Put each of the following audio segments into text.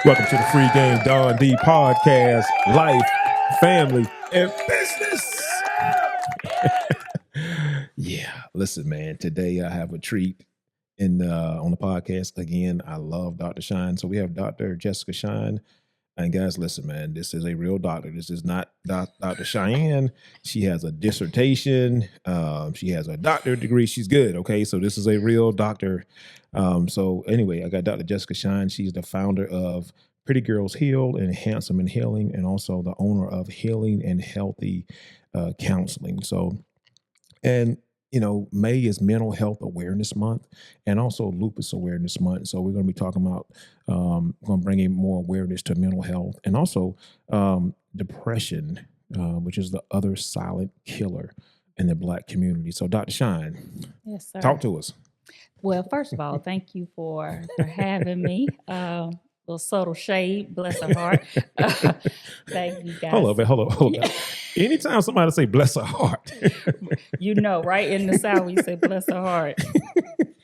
Welcome to the Free Game Don D podcast, life, family, and business. Yeah, listen, man. Today I have a treat on the podcast. Again, I love Dr. Shine. So we have Dr. Jessica Shine. And guys, listen, man, this is a real doctor. This is not Dr. Cheyenne. She has a dissertation. She has a doctorate degree. She's good. Okay. So this is a real doctor. So anyway, I got Dr. Jessica Shine. She's the founder of Pretty Girls Heal and Handsome and Healing, and also the owner of Healing and Healthy Counseling. So, and May is Mental Health Awareness Month and also Lupus Awareness Month. So we're going to be talking about, going to bring in more awareness to mental health and also depression, which is the other silent killer in the Black community. So Dr. Shine, Yes, sir. talk to us. Well, first of all, thank you for having me. Little subtle shade, bless her heart. Thank you guys. Hold up. Anytime somebody say bless her heart, right in the South, we say bless her heart.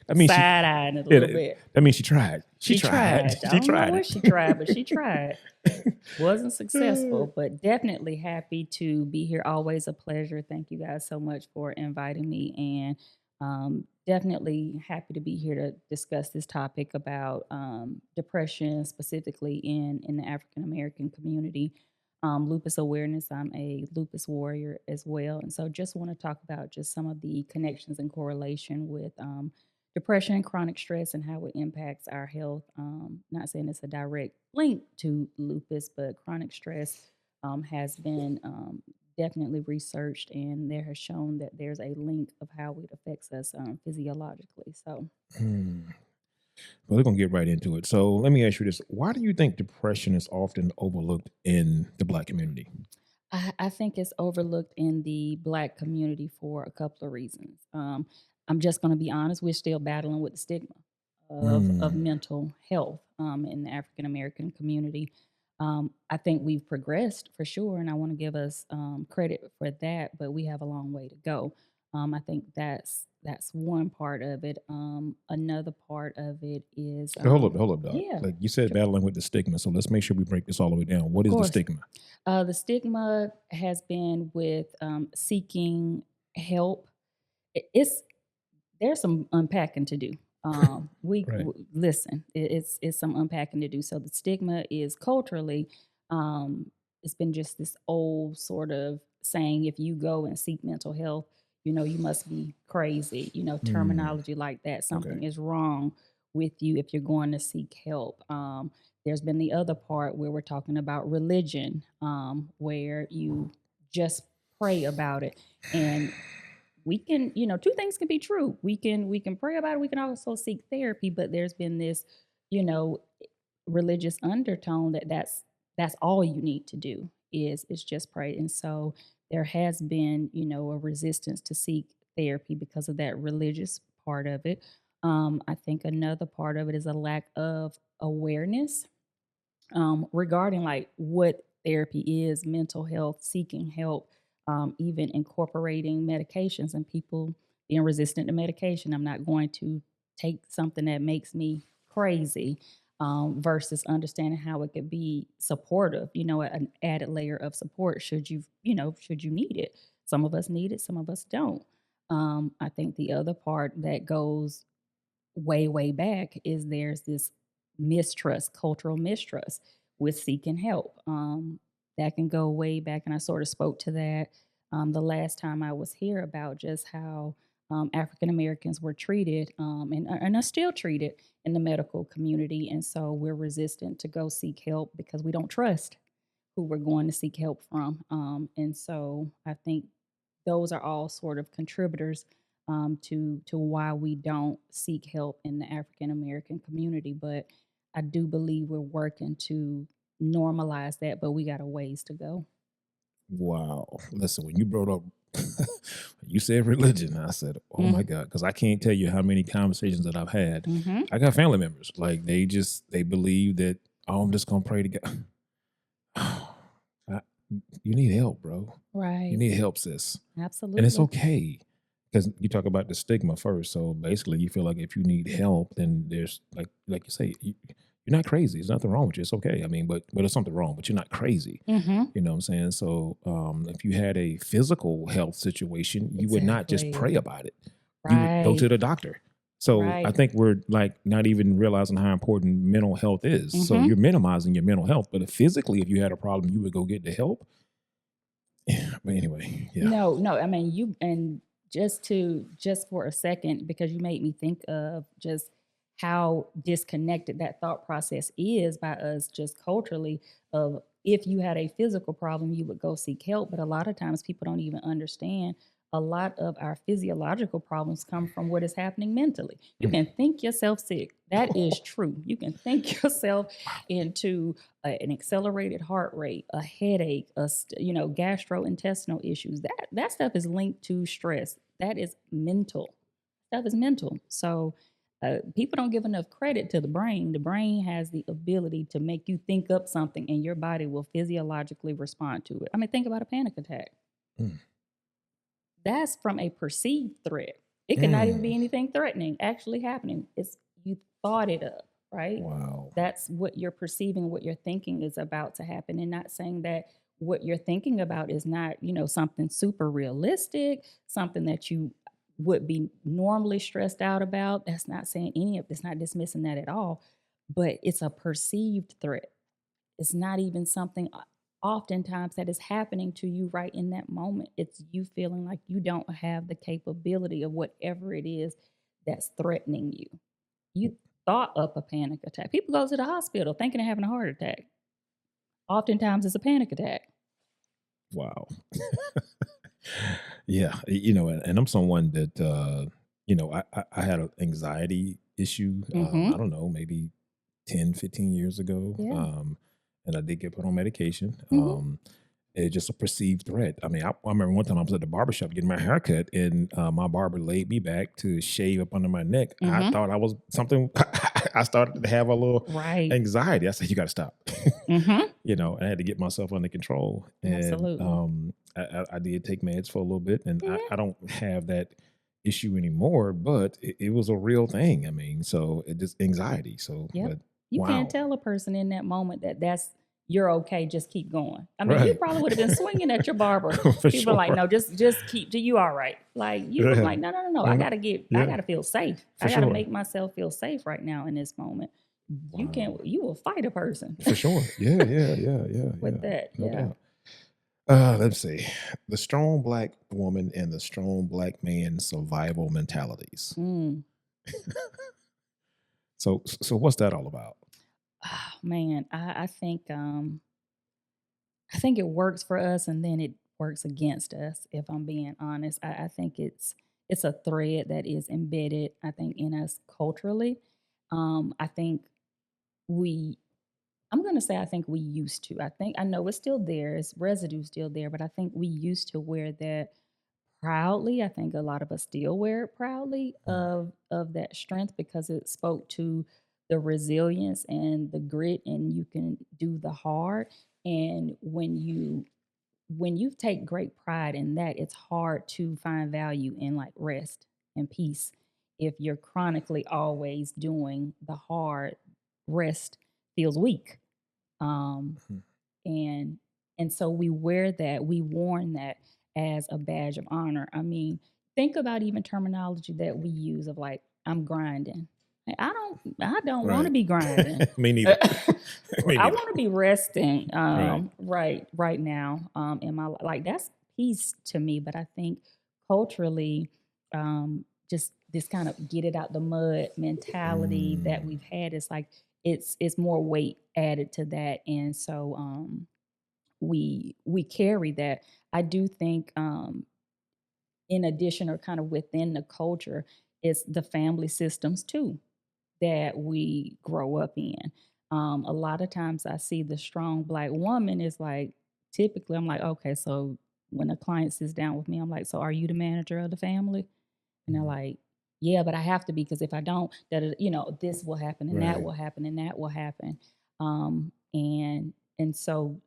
I mean, side-eyeing it a little bit. That means she tried. She tried. I don't know what she tried, but she tried. Wasn't successful, but definitely happy to be here. Always a pleasure. Thank you guys so much for inviting me, and definitely happy to be here to discuss this topic about depression, specifically in the African American community. Lupus awareness. I'm a lupus warrior as well, and so just want to talk about just some of the connections and correlation with depression, chronic stress, and how it impacts our health. Not saying it's a direct link to lupus, but chronic stress has been definitely researched, and there has shown that there's a link of how it affects us physiologically. So, Well, we're going to get right into it. So let me ask you this. Why do you think depression is often overlooked in the Black community? I think it's overlooked in the Black community for a couple of reasons. I'm just going to be honest, we're still battling with the stigma of mental health in the African American community. I think we've progressed for sure, and I want to give us credit for that, but we have a long way to go. I think that's one part of it. Another part of it is hold up, Doc. yeah, Like you said, battling with the stigma. So let's make sure we break this all the way down. What is the stigma? The stigma has been with seeking help. There's some unpacking to do. Right. Listen, it's some unpacking to do. So the stigma is culturally, it's been just this old sort of saying, if you go and seek mental health, you must be crazy, terminology like that. Something is wrong with you if you're going to seek help. There's been the other part where we're talking about religion, where you just pray about it. And we can, two things can be true. We can pray about it. We can also seek therapy, but there's been this, religious undertone that's all you need to do is just pray. And so there has been, a resistance to seek therapy because of that religious part of it. I think another part of it is a lack of awareness regarding like what therapy is, mental health, seeking help, even incorporating medications and people being resistant to medication. I'm not going to take something that makes me crazy versus understanding how it could be supportive, an added layer of support should you need it. Some of us need it, some of us don't. I think the other part that goes way, way back is there's this mistrust, cultural mistrust with seeking help. That can go way back, and I sort of spoke to that the last time I was here about just how African Americans were treated and are still treated in the medical community. And so we're resistant to go seek help because we don't trust who we're going to seek help from. And so I think those are all sort of contributors to why we don't seek help in the African American community. But I do believe we're working to normalize that, but we got a ways to go. Wow. Listen, when you brought up, you said religion, I said, oh my God, because I can't tell you how many conversations that I've had. I got family members, like they believe that, oh, I'm just going to pray to God. You need help, bro. Right. You need help, sis. Absolutely. And it's okay. Because you talk about the stigma first. So basically you feel like if you need help, then there's like you say, you're not crazy. There's nothing wrong with you. It's okay. I mean, but there's something wrong, but you're not crazy. Mhm. You know what I'm saying? So if you had a physical health situation, you would not just Exactly. pray about it. You would go Right. to the doctor. So I Right. think we're like not even realizing how important mental health is. So Mhm. you're minimizing your mental health, but if physically, if you had a problem, you would go get the help. Yeah. But anyway, yeah. No, no, I mean, you and just for a second, because you made me think of just how disconnected that thought process is by us just culturally of if you had a physical problem, you would go seek help. But a lot of times people don't even understand a lot of our physiological problems come from what is happening mentally. You Mm. can think yourself sick. That is true. You can think yourself into an accelerated heart rate, a headache, gastrointestinal issues. That stuff is linked to stress. That is mental. Stuff is mental. So people don't give enough credit to the brain. The brain has the ability to make you think up something, and your body will physiologically respond to it. I mean, think about a panic attack. Mm. That's from a perceived threat. It could not even Mm. be anything threatening actually happening. It's you thought it up, right? Wow. That's what you're perceiving, what you're thinking is about to happen, and not saying that what you're thinking about is not, something super realistic, something that you would be normally stressed out about. That's not saying any of it's not dismissing that at all, but it's a perceived threat. It's not even something oftentimes that is happening to you right in that moment. It's you feeling like you don't have the capability of whatever it is that's threatening you. You thought up a panic attack. People go to the hospital thinking they're having a heart attack. Oftentimes it's a panic attack. Wow. Yeah, and I'm someone that I had an anxiety issue. I Mhm. don't know, maybe 10, 15 years ago. Yeah. And I did get put on medication. Mhm. It's just a perceived threat. I mean, I remember one time I was at the barber shop getting my hair cut, and my barber laid me back to shave up under my neck. I Mhm. thought I was something. I started to have a little Right. anxiety. I said, "You got to stop." Mhm. I had to get myself under control, and Absolutely. I did take meds for a little bit, and I Mhm. don't have that issue anymore. But it was a real thing. I mean, so it just anxiety. So, Yep. but You can't wow, tell a person in that moment that that's you're okay, just keep going. I mean, you right, probably would have been swinging at your barber. for People are like, sure. "No, just keep you all right." Like, you was Yeah, like, "No, no, no, no. I uh, gotta get I yeah, gotta feel safe. for I gotta sure. make myself feel safe right now in this moment." Wow, You will fight a person for sure. Yeah, yeah, yeah, yeah, with yeah. that. No Yeah. doubt. Let's see. The strong black woman and the strong black man survival mentalities. Mm. So what's that all about? Oh, man, I think it works for us and then it works against us, if I'm being honest. I think it's a thread that is embedded, I think, in us culturally. I think we I'm gonna say I think we used to. I know it's still there, it's residue still there, but I think we used to wear that proudly. I think a lot of us still wear it proudly Mm. of that strength because it spoke to the resilience and the grit and you can do the hard. And when you take great pride in that, it's hard to find value in like rest and peace. If you're chronically always doing the hard, rest feels weak. Um, Mhm. and and so we wear that, we worn that as a badge of honor. I mean, think about even terminology that we use of like, I'm grinding. Like, I don't want to Right. be grinding. Me neither. Me I neither. want to be resting Right. right now in my like that's peace to me, but I think culturally just this kind of get it out the mud mentality that Mm. we've had is like it's more weight added to that, and so we carry that. I do think in addition or kind of within the culture is the family systems too that we grow up in. A lot of times I see the strong black woman is like, typically, I'm like, okay, so when a client sits down with me, I'm like, so are you the manager of the family? And they're Mm. like, yeah, but I have to be because if I don't, this will happen and that Right. will happen and that will happen. And so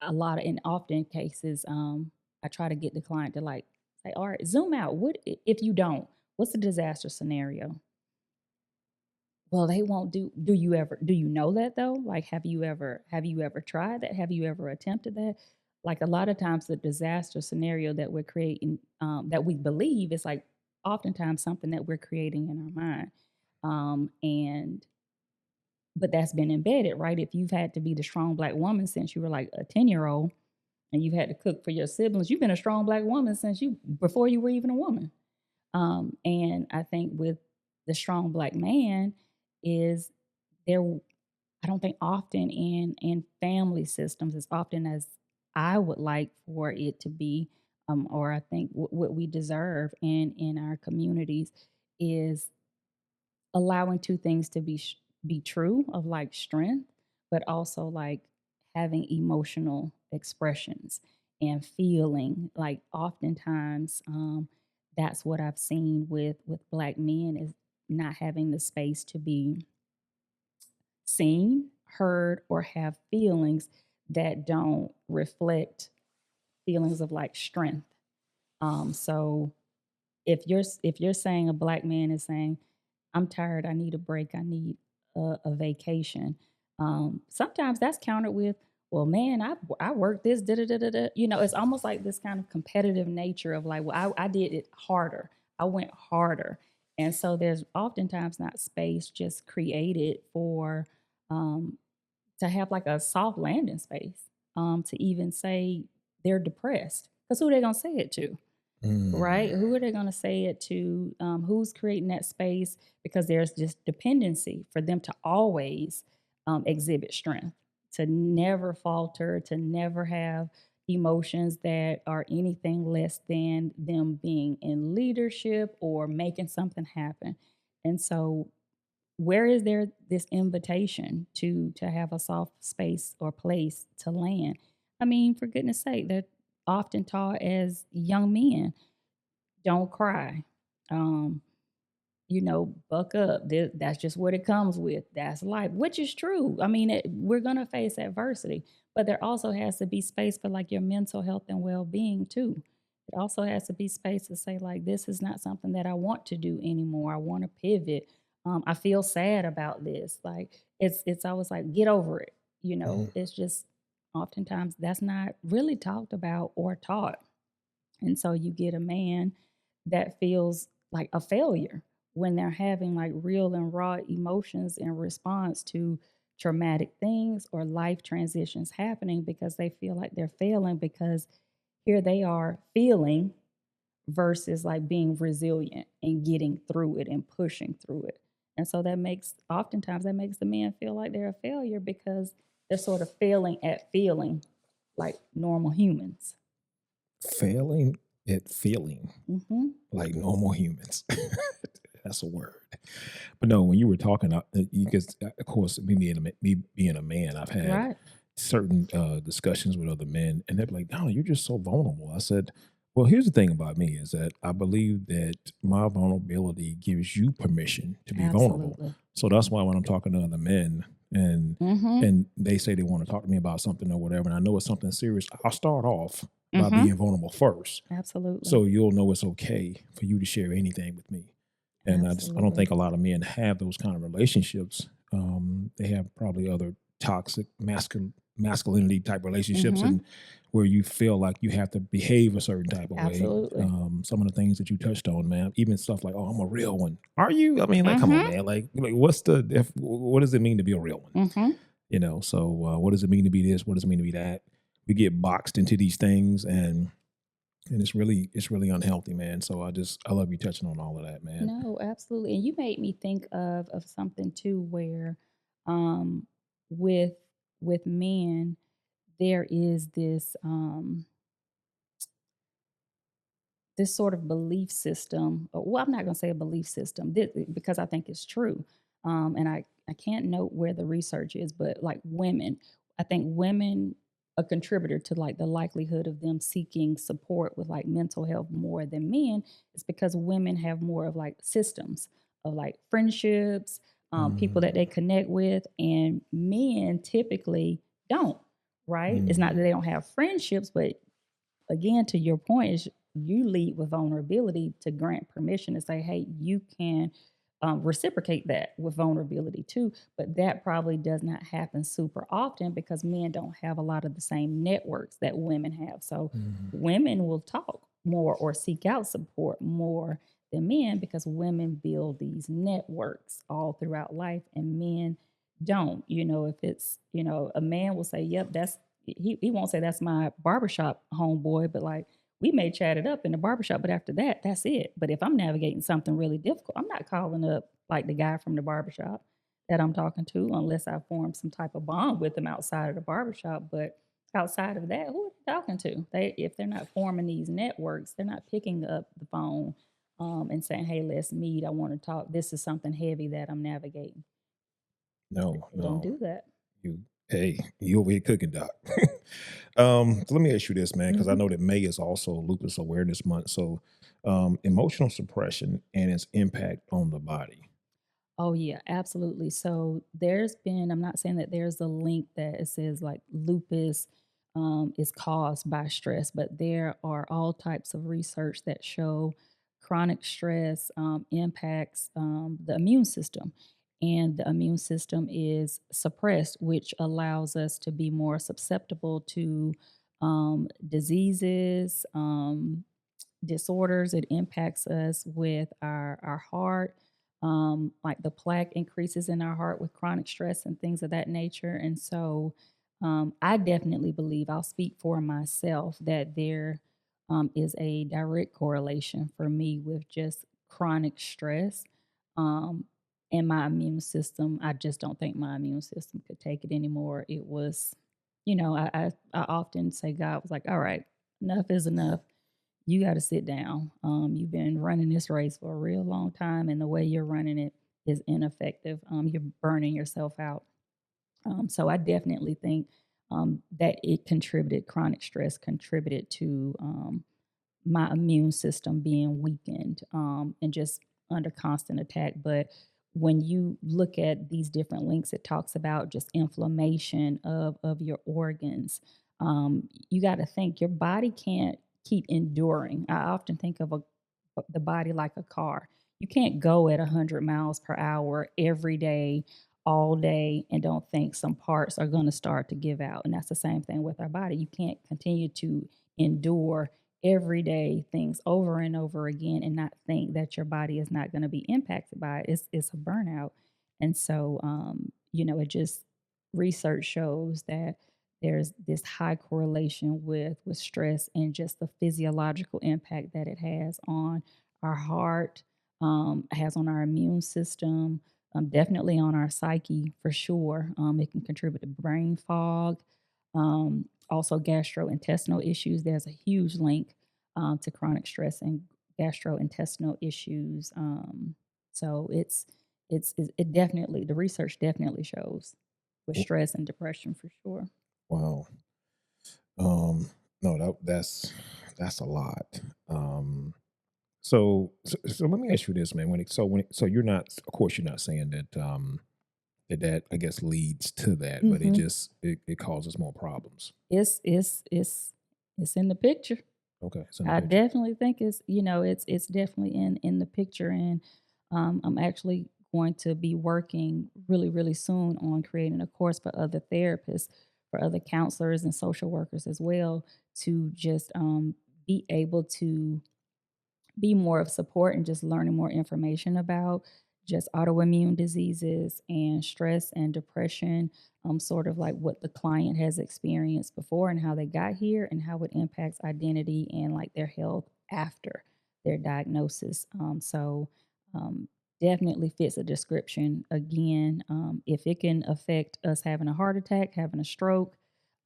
a lot of in often cases, I try to get the client to like say, all right, zoom out. What if you don't? What's the disaster scenario? Well, they won't do you ever do you know that though? Like, have you ever tried that? Have you ever attempted that? Like, a lot of times the disaster scenario that we're creating, that we believe is, like, oftentimes something that we're creating in our mind. And but that's been embedded, right? If you've had to be the strong Black woman since you were, like, a 10-year-old and you've had to cook for your siblings, you've been a strong Black woman since you before you were even a woman. And I think with the strong Black man is there I don't think often in family systems as often as I would like for it to be, or I think what we deserve in our communities is allowing two things to be true of like strength, but also like having emotional expressions and feeling. Like oftentimes, that's what I've seen with Black men is not having the space to be seen, heard, or have feelings that don't reflect feelings of like strength. So if you're saying a Black man is saying, "I'm tired, I need a break, I need a vacation," sometimes that's countered with, "Well, man, I worked this da da da da da." It's almost like this kind of competitive nature of like, "Well, I did it harder, I went harder," and so there's oftentimes not space just created for um, to have like a soft landing space, to even say they're depressed, because who are they gonna say it to? Right? Mm. Who are they going to say it to? Who's creating that space? Because there's just dependency for them to always exhibit strength, to never falter, to never have emotions that are anything less than them being in leadership or making something happen. And so, where is there this invitation to have a soft space or place to land? I mean, for goodness sake, they're often taught as young men, don't cry. Um, buck up. That's just what it comes with. That's life, which is true. I mean, we're gonna face adversity, but there also has to be space for like your mental health and well being too. It also has to be space to say like, this is not something that I want to do anymore. I want to pivot. I feel sad about this. Like it's always like get over it. Mhm. It's just oftentimes that's not really talked about or taught. And so you get a man that feels like a failure when they're having like real and raw emotions in response to traumatic things or life transitions happening, because they feel like they're failing because here they are feeling versus like being resilient and getting through it and pushing through it. And so oftentimes that makes the man feel like they're a failure because they're sort of failing at feeling like normal humans. Failing at feeling Hmm. like normal humans. That's a word. But no, when you were talking, because of course, me being a man, I've had Right. certain discussions with other men, and they're like, "No, you're just so vulnerable." I said, "Well, here's the thing about me is that I believe that my vulnerability gives you permission to be vulnerable. Absolutely. So that's why when I'm talking to other men and Mhm. and they say they want to talk to me about something or whatever, and I know it's something serious, I'll start off by being Mhm. vulnerable first, Absolutely. so you'll know it's okay for you to share anything with me." And I don't Absolutely. think a lot of men have those kind of relationships. They have probably other toxic masculinity type relationships, Mhm. and where you feel like you have to behave a certain type of way. Absolutely. Some of the things that you touched on, man, even stuff like, "Oh, I'm a real one." Are you? I mean, like, come on, Mhm. man. Like, what does it mean to be a real one? Mhm. So what does it mean to be this? What does it mean to be that? We get boxed into these things, and it's really unhealthy, man. So I love you touching on all of that, man. No, absolutely. And you made me think of something too where um with with men there is this sort of belief system. Well, I'm not going to say a belief system because I think it's true. And I can't note where the research is, but like women, I think women a contributor to like the likelihood of them seeking support with like mental health more than men is because women have more of like systems of like friendships, people that Mm, they connect with, and men typically don't. Right? It's not that mm, they don't have friendships, but again, to your point, is you lead with vulnerability to grant permission to say, hey, you can reciprocate that with vulnerability too. But that probably does not happen super often because men don't have a lot of the same networks that women have. So Mhm. women will talk more or seek out support more than men because women build these networks all throughout life and men don't. If it's, a man will say, yep, he won't say that's my barbershop homeboy, but like we may chat it up in the barbershop, but after that, that's it. But if I'm navigating something really difficult, I'm not calling up like the guy from the barbershop that I'm talking to unless I form some type of bond with them outside of the barbershop. But outside of that, who are they talking to? If they're not forming these networks, they're not picking up the phone and saying, "Hey, let's meet. I want to talk. This is something heavy that I'm navigating." No, They don't no. do that. You hey, you over here cooking, doc. So let me ask you this, man, because I Mhm. know that May is also Lupus Awareness Month. So, emotional suppression and its impact on the body. Oh yeah, absolutely. So I'm not saying that there's a link that it says like lupus is caused by stress, but there are all types of research that show chronic stress impacts the immune system. And the immune system is suppressed, which allows us to be more susceptible to diseases, disorders. It impacts us with our heart. Like the plaque increases in our heart with chronic stress and things of that nature. And so I definitely believe, I'll speak for myself, that there is a direct correlation for me with just chronic stress. Um, and my immune system, I just don't think my immune system could take it anymore. It was, I often say God was like, all right, enough is enough. You got to sit down. You've been running this race for a real long time, and the way you're running it is ineffective. You're burning yourself out. So I definitely think that it contributed, chronic stress contributed to my immune system being weakened and just under constant attack. But when you look at these different links, it talks about just inflammation of your organs. You got to think your body can't keep enduring. I often think of the body like a car. You can't go at 100 miles per hour every day, all day, and don't think some parts are going to start to give out. And that's the same thing with our body. You can't continue to endure everyday things over and over again and not think that your body is not going to be impacted by it. It's a burnout. And so, it just research shows that there's this high correlation with stress and just the physiological impact that it has on our heart, has on our immune system, definitely on our psyche for sure. It can contribute to brain fog, also gastrointestinal issues. There's a huge link to chronic stress and gastrointestinal issues. So it definitely, the research definitely shows with W- stress and depression for sure. Wow. Um, no, that's a lot. Um, so let me ask you this, man. So you're not, of course, you're not saying that that I guess leads to that, but Hmm. it causes more problems. It's in the picture. Okay, it's in the I picture. definitely think it's definitely in the picture, and I'm actually going to be working really really soon on creating a course for other therapists, for other counselors and social workers as well, to just be able to be more of support and just learning more information about just autoimmune diseases and stress and depression, sort of like what the client has experienced before and how they got here and how it impacts identity and like their health after their diagnosis. So definitely fits a description. Again, if it can affect us having a heart attack, having a stroke,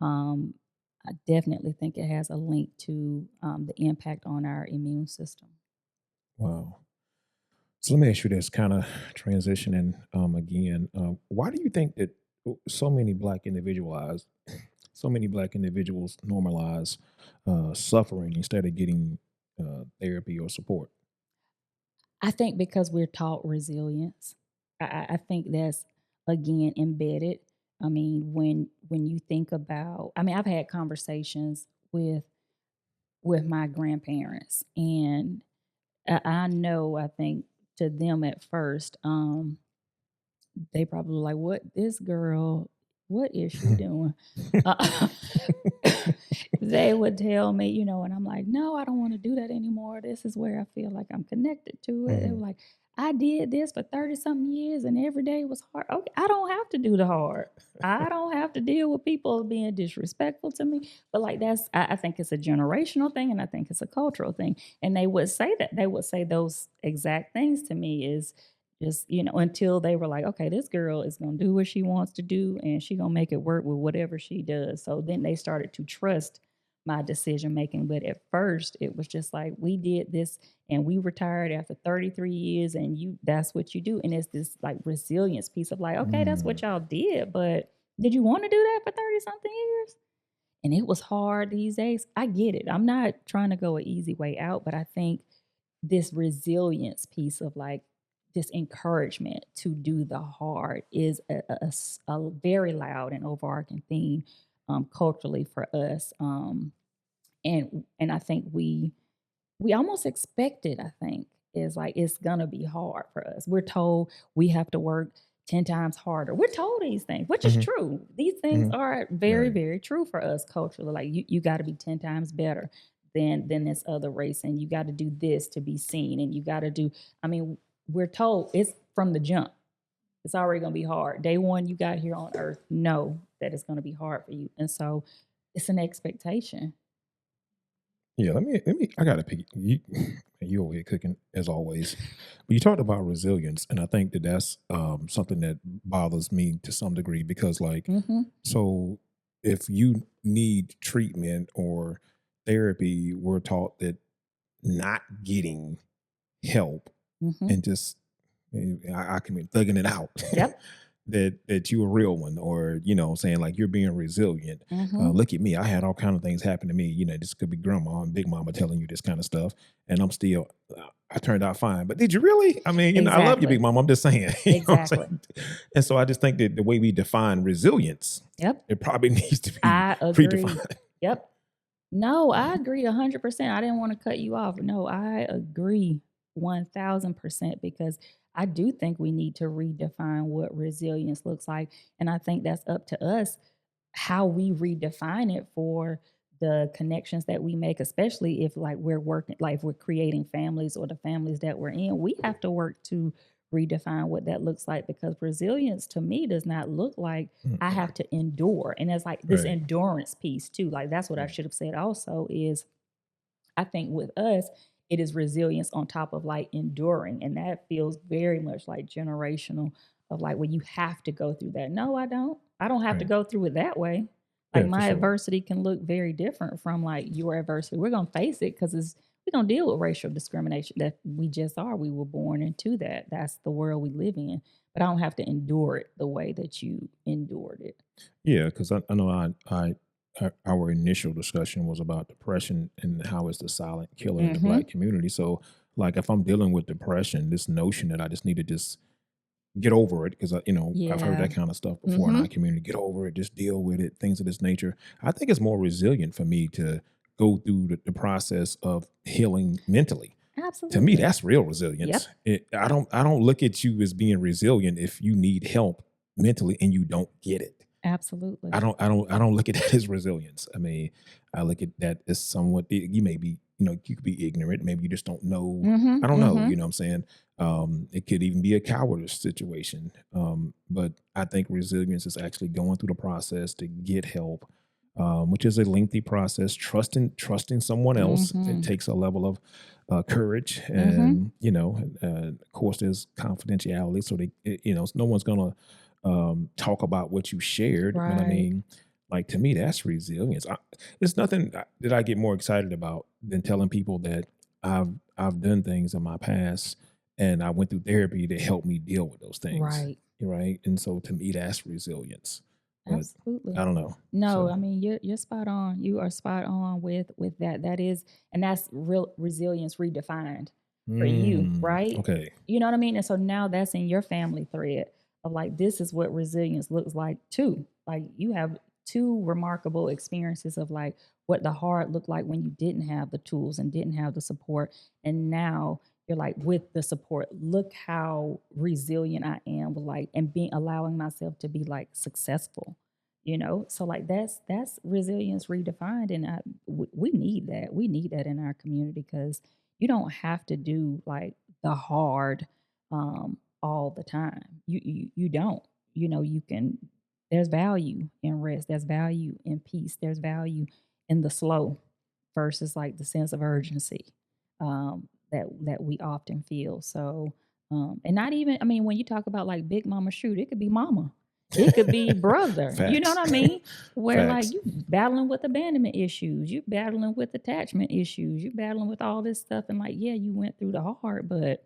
um, I definitely think it has a link to the impact on our immune system. Wow. So let me ask you this, kind of transitioning again. Why do you think that so many so many black individuals normalize suffering instead of getting therapy or support? I think because we're taught resilience. I think that's again embedded. I mean, when you think about, I mean, I've had conversations with my grandparents, and I know, I think to them at first, they probably were like, "What this girl, what is she doing?" Uh, they would tell me, and I'm like, "No, I don't wanna do that anymore. This is where I feel like I'm connected to it." They were Mhm. like, "I did this for 30 something years and every day was hard." Okay, I don't have to do the hard. I don't have to deal with people being disrespectful to me. But like I think it's a generational thing and I think it's a cultural thing. And they would say that. They would say those exact things to me is just, until they were like, okay, this girl is gonna do what she wants to do and she gonna make it work with whatever she does. So then they started to trust my decision making. But at first it was just like we did this and we retired after 33 years and that's what you do. And it's this like resilience piece of like, okay, that's Mm. what y'all did, but did you want to do that for 30 something years? And it was hard these days. I get it. I'm not trying to go an easy way out, but I think this resilience piece of like this encouragement to do the hard is a very loud and overarching theme culturally for us. And I think we almost expect it, I think, is like it's gonna be hard for us. We're told we have to work 10 times harder. We're told these things, which is Mhm. true. These things Mhm. are very, Right. very true for us culturally. Like you gotta be 10 times better than this other race, and you gotta do this to be seen, and you gotta do, I mean, we're told it's from the jump. It's already gonna be hard. Day one, you got here on earth, know that it's gonna be hard for you. And so it's an expectation. Yeah, let me I gotta pick you. You over here cooking as always. But you talked about resilience, and I think that that's something that bothers me to some degree because, like, Hmm. so if you need treatment or therapy, we're taught that not getting help Hmm. and just I can be thugging it out. Yep. that you a real one, or saying like you're being resilient. Hmm. Look at me, I had all kind of things happen to me. This could be grandma and big mama telling you this kind of stuff, and I'm still I turned out fine. But did you really? I mean, I love you, big Exactly. mama, I'm just saying. What I'm Exactly. saying? And so I just think that the way we define resilience, Yep. it probably needs to be I agree. redefined. Yep. No, I agree 100%. I didn't want to cut you off. No, I agree 1000% because I do think we need to redefine what resilience looks like. And I think that's up to us how we redefine it for the connections that we make, especially if like we're working, like if we're creating families or the families that we're in, we have to work to redefine what that looks like because resilience to me does not look like I Mm-mm. have to endure. And it's like this Right. endurance piece too. Like that's what I Mm. should have said also is I think with us, it is resilience on top of like enduring. And that feels very much like generational of like, well, you have to go through that. No, I don't. I don't have to Right. go through it that way. Like Yeah, for my sure. adversity can look very different from like your adversity. We're gonna face it because we're gonna deal with racial discrimination that we just are. We were born into that. That's the world we live in. But I don't have to endure it the way that you endured it. Yeah, because I know our initial discussion was about depression and how it's the silent killer in the Mm-hmm. black community. So, like, if I'm dealing with depression, this notion that I just need to just get over it, because I've heard Yeah. that kind of stuff before in Mm-hmm. our community. Get over it, just deal with it, things of this nature. I think it's more resilient for me to go through the process of healing mentally. To me, Absolutely. that's real resilience. Yep. I don't look at you as being resilient if you need help mentally and you don't get it. Absolutely. I don't look at that as resilience. I mean, I look at that as somewhat you may be, you could be ignorant, maybe you just don't know. I Mhm, don't know, mhm. what I'm saying? It could even be a cowardice situation. But I think resilience is actually going through the process to get help, which is a lengthy process. Trusting someone else. It Mhm, takes a level of courage, mhm. and of course, there's confidentiality, so no one's gonna talk about what you shared. But I Right, mean, like to me, that's resilience. There's nothing that I get more excited about than telling people that I've done things in my past and I went through therapy to help me deal with those things. right. Right. And so to me, that's resilience. But Absolutely. I don't know. No, So I mean, you're spot on. You are spot on with that. That is and that's real resilience redefined for you, right? okay. You know what I mean? And so now that's in your family thread of like, this is what resilience looks like too. Like you have two remarkable experiences of like what the hard looked like when you didn't have the tools and didn't have the support. And now you're like, with the support, look how resilient I am with like, and being allowing myself to be like successful, you know? So like that's resilience redefined. And we need that. We need that in our community because you don't have to do like the hard all the time. You don't. You know, you can, there's value in rest, there's value in peace, there's value in the slow versus like the sense of urgency that we often feel. So, and not even, I mean, when you talk about like big mama, shoot, it could be mama, it could be brother. You know Facts. what I mean? Where like Facts. you battling with abandonment issues, you battling with attachment issues, you battling with all this stuff, and like, yeah, you went through the hard, but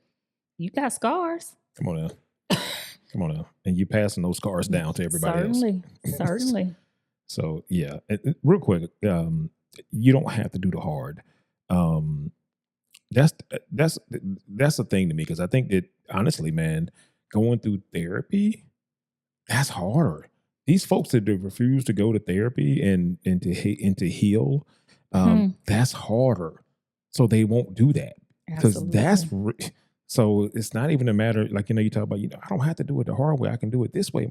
you got scars. Come on now. Come on now. And you passing those scars down to everybody else. Certainly, certainly. So yeah, real quick, you don't have to do the hard. Um, that's that's the thing to me because I think that honestly, man, going through therapy, that's harder. These folks that refuse to go to therapy and to heal, Hmm, that's harder. So they won't do that because that's absolutely. so it's not even a matter like you talk about I don't have to do it the hard way. I can do it this way,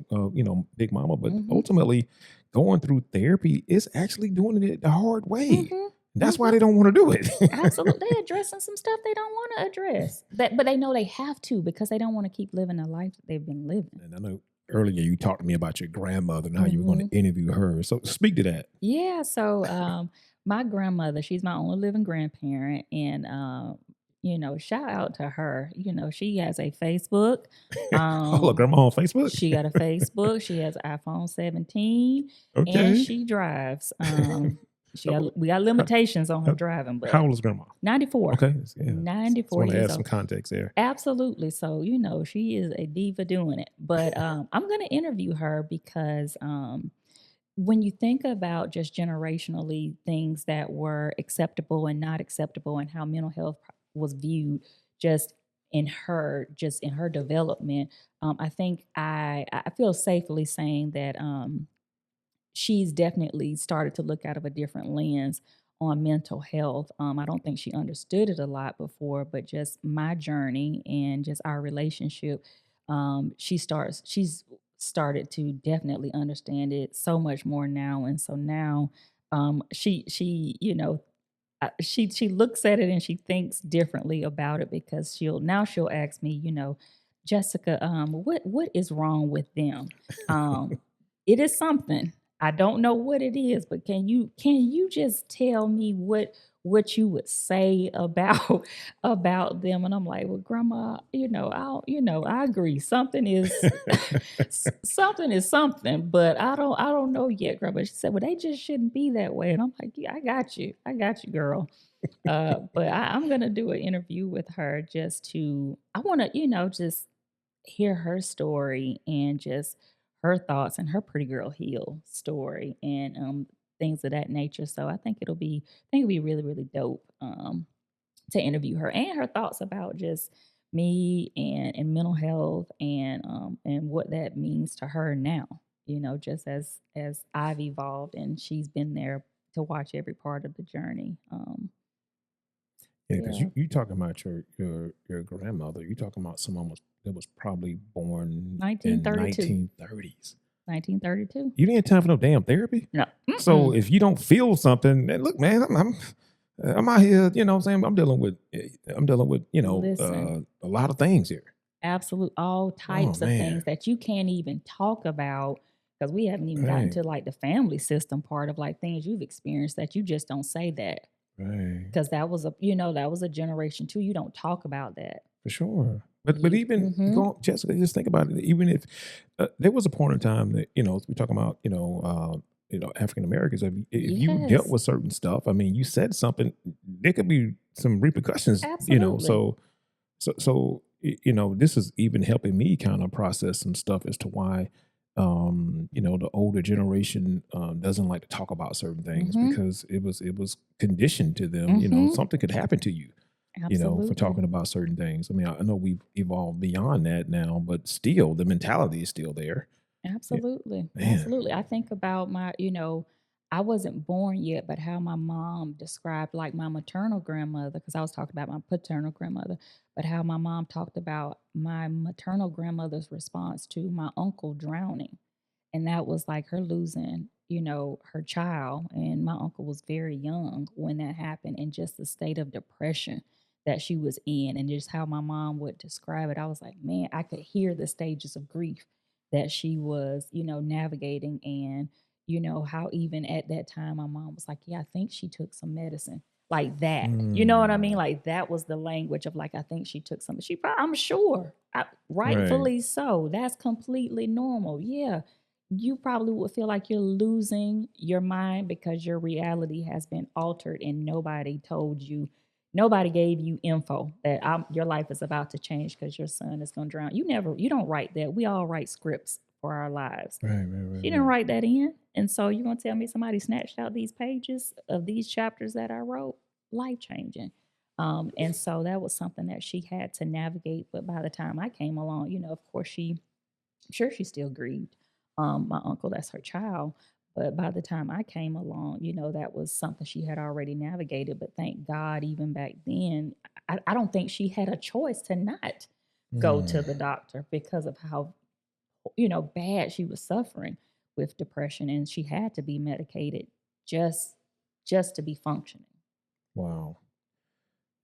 Big Mama. But Hmm, ultimately, going through therapy is actually doing it the hard way. hmm, That's why hmm. they don't want to do it. Absolutely. They're addressing some stuff they don't want to address. That but they know they have to because they don't want to keep living the life that they've been living. And I know earlier you talked to me about your grandmother and how you were going Hmm. to interview her. So speak to that. Yeah, so my grandmother, she's my only living grandparent and you know, shout out to her. You know, she has a Facebook. Follow Um grandma on Facebook. she got a Facebook, she has an iPhone 17 and Okay. she drives. She Oh, got we got How, limitations on her how driving, how but old is grandma? 94. Okay. Yeah. Just 94 want to years add some old. context there. Absolutely. So, you know, she is a diva doing it. But I'm going to interview her because when you think about just generationally things that were acceptable and not acceptable and how mental health was viewed just just in her development, I think I feel safely saying that she's definitely started to look out of a different lens on mental health. I don't think she understood it a lot before, but just my journey and just our relationship, she's started to definitely understand it so much more now. And so now, you know, she looks at it and she thinks differently about it because she'll ask me, you know, Jessica, what is wrong with them? It is something. I don't know what it is, but can you just tell me what you would say about about them? And I'm like, well, Grandma, I agree. Something is something is something, but I don't know yet, Grandma. She said, well, they just shouldn't be that way. And I'm like, yeah, I got you, girl. But I'm gonna do an interview with her just to I want to just hear her story and just her thoughts and her pretty girl heal story and things of that nature. So I think it'll be really really dope to interview her and her thoughts about just me and mental health and what that means to her now. You know, just as I've evolved and she's been there to watch every part of the journey. Yeah, because Yeah, you talking about your grandmother. You talking about someone that was probably born in 1932, 1930s. 1932. You didn't have time for no damn therapy. No, So mm-mm. if you don't feel something, then look, man, I'm out here. You know, what I'm saying I'm dealing with Listen, a lot of things here. absolute all Oh types of things man, that you can't even talk about because we haven't even gotten right, to like the family system part of like things you've experienced that you just don't say that right. because that was a generation too. You don't talk about that. For sure. But You even mm-hmm. Jessica, just think about it. Even if there was a point in time that we're talking about African Americans. If you dealt Yes, with certain stuff, I mean, you said something, there could be some repercussions. absolutely. This is even helping me kind of process some stuff as to why the older generation doesn't like to talk about certain things Mm-hmm. because it was conditioned to them. Mm-hmm. Something could happen to you for Absolutely. talking about certain things. I mean, I know we've evolved beyond that now, but still, the mentality is still there. Yeah, Absolutely. man. Absolutely. I think about my, I wasn't born yet, but how my mom described like my maternal grandmother, because I was talking about my paternal grandmother, but how my mom talked about my maternal grandmother's response to my uncle drowning. And that was like her losing, her child. And my uncle was very young when that happened, and just the state of depression that she was in, and just how my mom would describe it. I was like, man, I could hear the stages of grief that she was, navigating. And, how even at that time, my mom was like, yeah, I think she took some medicine like that. You know what I mean? Mm, Like that was the language of like, I think she took some, I'm sure, right. rightfully so. That's completely normal. Yeah, you probably would feel like you're losing your mind because your reality has been altered and nobody told you, nobody gave you info that your life is about to change because your son is going to drown. You don't write that. We all write scripts for our lives. Right, right, right, She didn't right. write that in. And so you're going to tell me somebody snatched out these pages of these chapters that I wrote? Life changing. And so that was something that she had to navigate. But by the time I came along, of course, I'm sure she still grieved my uncle, that's her child. But by the time I came along, that was something she had already navigated. But thank God, even back then, I don't think she had a choice to not go to Mm, the doctor because of how, bad she was suffering with depression. And she had to be medicated just just to be functioning. wow.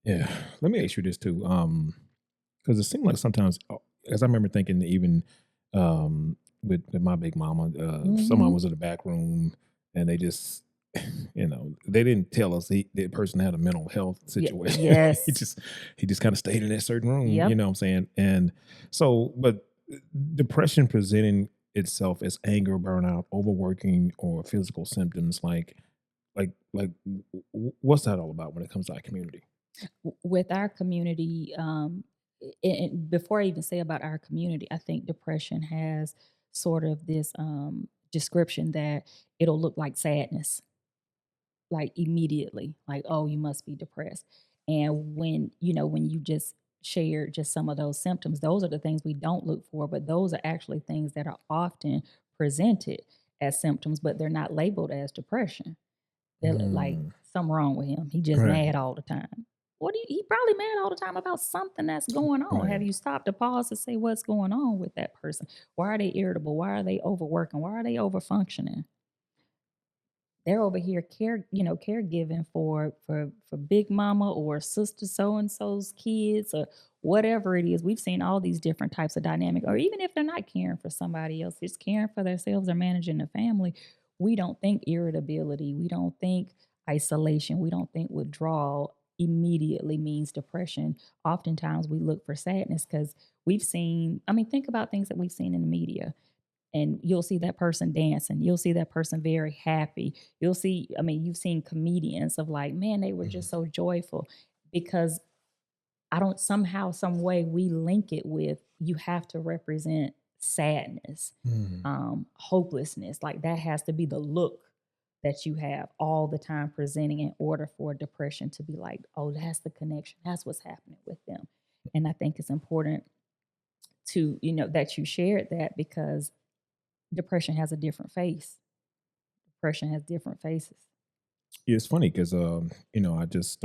Yeah. Let me ask you this too. Because it seemed like sometimes, as I remember thinking, even with my big mama, someone Hmm. was in the back room and they just, they didn't tell us the person had a mental health situation. he Yes. just he just kind of stayed in that certain room. You Yep. know what I'm saying? And so, but depression presenting itself as anger, burnout, overworking, or physical symptoms, what's that all about when it comes to our community? With our community, and before I even say about our community, I think depression has sort of this description that it'll look like sadness, like immediately, like, oh, you must be depressed. And when you just shared just some of those symptoms, those are the things we don't look for, but those are actually things that are often presented as symptoms, but they're not labeled as depression. They're like, Mm, something wrong with him. He just right, mad all the time. He probably mad all the time about something that's going on. Have right. you stopped to pause to say what's going on with that person? Why are they irritable? Why are they overworking? Why are they overfunctioning? They're over here caregiving for big mama or sister so and so's kids or whatever it is. We've seen all these different types of dynamic, or even if they're not caring for somebody else, just caring for themselves or managing the family. We don't think irritability, we don't think isolation, we don't think withdrawal immediately means depression. Oftentimes we look for sadness because think about things that we've seen in the media, and you'll see that person dancing. You'll see that person very happy. You've seen comedians of like, man, they were Mhm. just so joyful because I don't somehow, some way we link it with you have to represent sadness, Mm, hopelessness. Like that has to be the look that you have all the time presenting in order for depression to be like, oh, that's the connection. That's what's happening with them. And I think it's important to, that you shared that because depression has a different face. Depression has different faces. yeah, it's funny because I just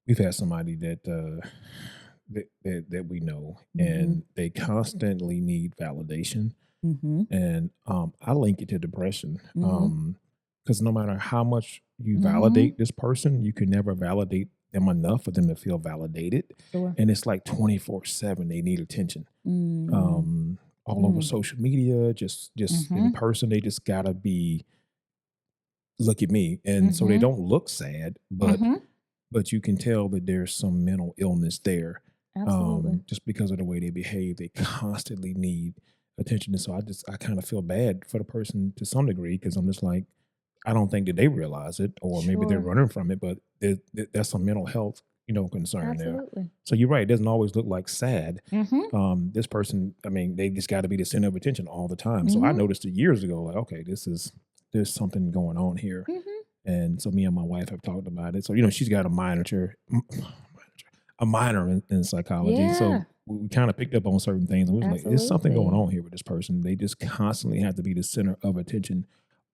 we've had somebody that we know, Mhm. and they constantly need validation, Mhm. and I link it to depression, Mhm. because no matter how much you Mhm. validate this person, you can never validate them enough for them to feel validated, Sure. and it's like 24/7. They need attention, Mm. um, all over Mm. social media, just in Mhm. person. They just gotta be look at me, and so they Mhm. don't look sad, Mhm. but you can tell that there's some mental illness there, Absolutely. just because of the way they behave. They constantly need attention, and so I kind of feel bad for the person to some degree because I'm just like, I don't think that they realize it, or maybe they're Sure. running from it, but that's some mental health, concern there. Absolutely. So you're right; it doesn't always look like sad. Mhm. This person, I mean, they just got to be the center of attention all the time. So I Mhm. noticed it years ago, like, okay, there's something going on here, Mhm. and so me and my wife have talked about it. So, she's got a minor in psychology. So Yeah. we kind of picked up on certain things. And we was like, there's something going Absolutely. on here with this person. They just constantly have to be the center of attention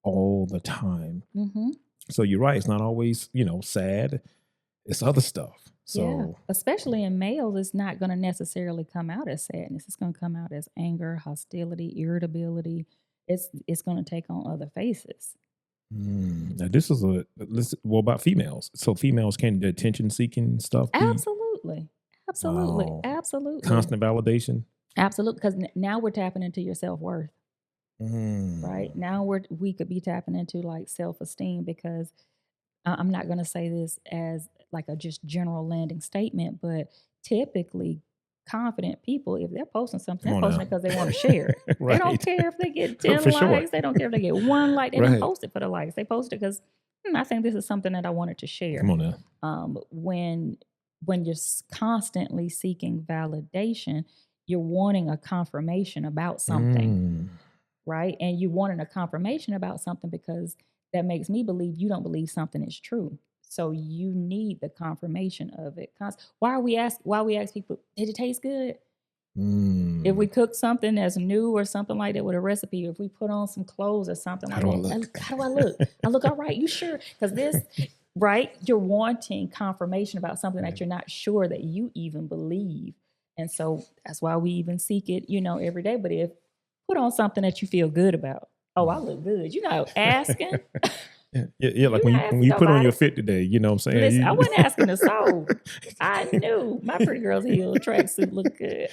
all the time. Mm-hmm. So you're right. It's not always, sad. It's other stuff. Yeah, So, especially in males, it's not going to necessarily come out as sadness. It's going to come out as anger, hostility, irritability. It's going to take on other faces. now this is what about females? So females can the attention seeking stuff be Absolutely, absolutely, oh, absolutely, constant validation? absolutely. Because now we're tapping into your self worth. Right Mm, now, we could be tapping into like self esteem because I'm not going to say this as like a just general landing statement, but typically confident people, if they're posting something, come they're on posting now. it because they want to share it. They don't Right. care if they get 10 For sure. likes. They don't care if they get one like. They didn't Right. post it for the likes. They posted it because I think this is something that I wanted to Come share. on now. When you're constantly seeking validation, you're wanting a confirmation about something, Mm, right? And you wanting a confirmation about something because that makes me believe you don't believe something is true. So you need the confirmation of it. Why we ask people, did it taste good? If we mm. cook something that's new or something like that with a recipe, if we put on some clothes or something How like do I that, look? how do I look? I look all right. You sure? Because this, right? You're wanting confirmation about something that Right. you're not sure that you even believe. And so that's why we even seek it, every day. But if put on something that you feel good about. Oh, I Mm. look good. You're not asking. Yeah, yeah, yeah. Like You're when not when asking you put on nobody. your fit today, you know what I'm saying? Listen, I You, wasn't asking the soul. I knew my pretty girl's heel tracksuit looked good.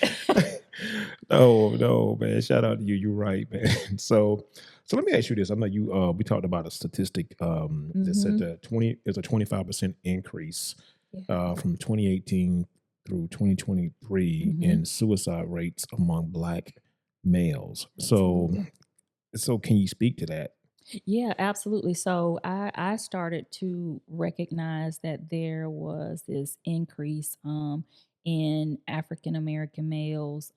no, no, man. Shout out to you. You're right, man. So let me ask you this. I know you we talked about a statistic that said Mm-hmm. that there's a 25% increase Yeah. from 2018 through 2023 Mm-hmm. in suicide rates among black males. Absolutely. So can you speak to that? Yeah, absolutely. So I started to recognize that there was this increase in African American males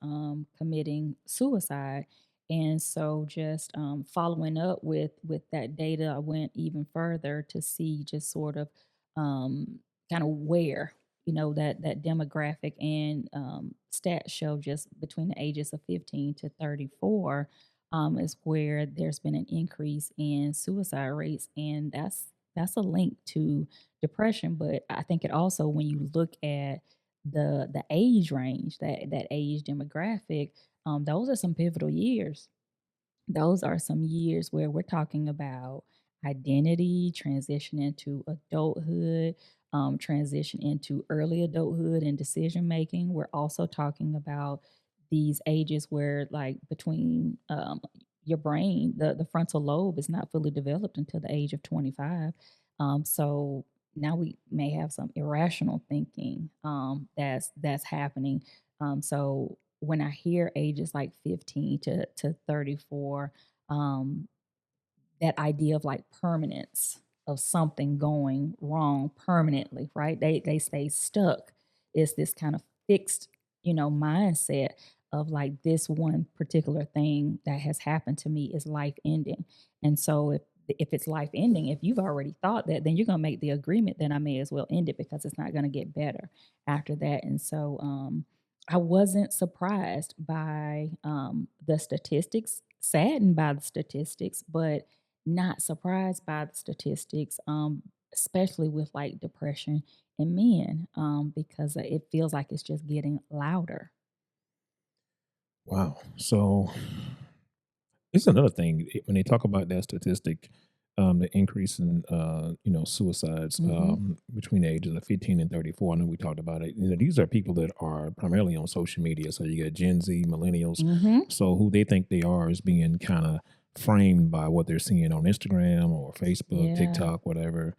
committing suicide, and so just following up with that data, I went even further to see just sort of kind of where that demographic and stats show just between the ages of 15 to 34 is where there's been an increase in suicide rates, and that's a link to depression. But I think it also, when you look at the age range, that age demographic, those are some pivotal years. Those are some years where we're talking about identity, transition into adulthood, transition into early adulthood and decision making. We're also talking about these ages where, like, between your brain, the frontal lobe is not fully developed until the age of 25. So now we may have some irrational thinking that's happening. So when I hear ages like 15 to 34, um, that idea of like permanence of something going wrong permanently, right? They stay stuck. It's this kind of fixed, mindset of like, this one particular thing that has happened to me is life ending. And so if it's life ending, if you've already thought that, then you're gonna make the agreement that I may as well end it because it's not gonna get better after that. And so I wasn't surprised by the statistics, saddened by the statistics, but not surprised by the statistics, especially with like depression in men, because it feels like it's just getting louder. Wow. So it's another thing when they talk about that statistic, the increase in suicides Hmm. between the ages of 15 and 34. I know we talked about it. These are people that are primarily on social media. So you got Gen Z, millennials. Hmm. So who they think they are is being kind of framed by what they're seeing on Instagram or Facebook, Yeah. TikTok, whatever.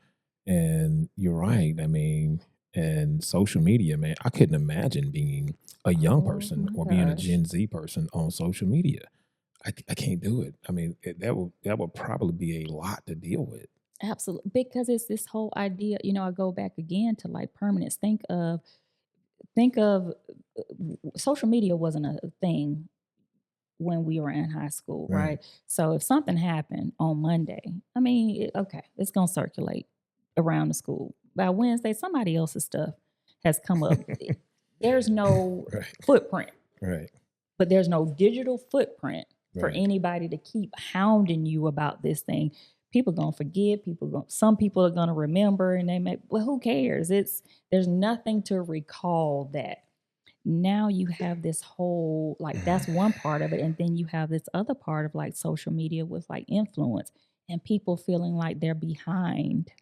And you're right. I mean, and social media, man, I couldn't imagine being a young Oh person my or being a gosh. Gen Z person on social media. I can't do it. I mean, that would probably be a lot to deal with. Absolutely. Because it's this whole idea, I go back again to like permanence. Think of social media wasn't a thing when we were in high school, Right. right? So if something happened on Monday, I mean, okay, it's going to circulate around the school. By Wednesday, somebody else's stuff has come up. There's no Right. footprint, Right. but there's no digital footprint. for Right. anybody to keep hounding you about this thing. People gonna forget. Some people are gonna remember, and they may. Well, who cares? There's nothing to recall that. Now you have this whole like that's one part of it, and then you have this other part of like social media with like influence and people feeling like they're behind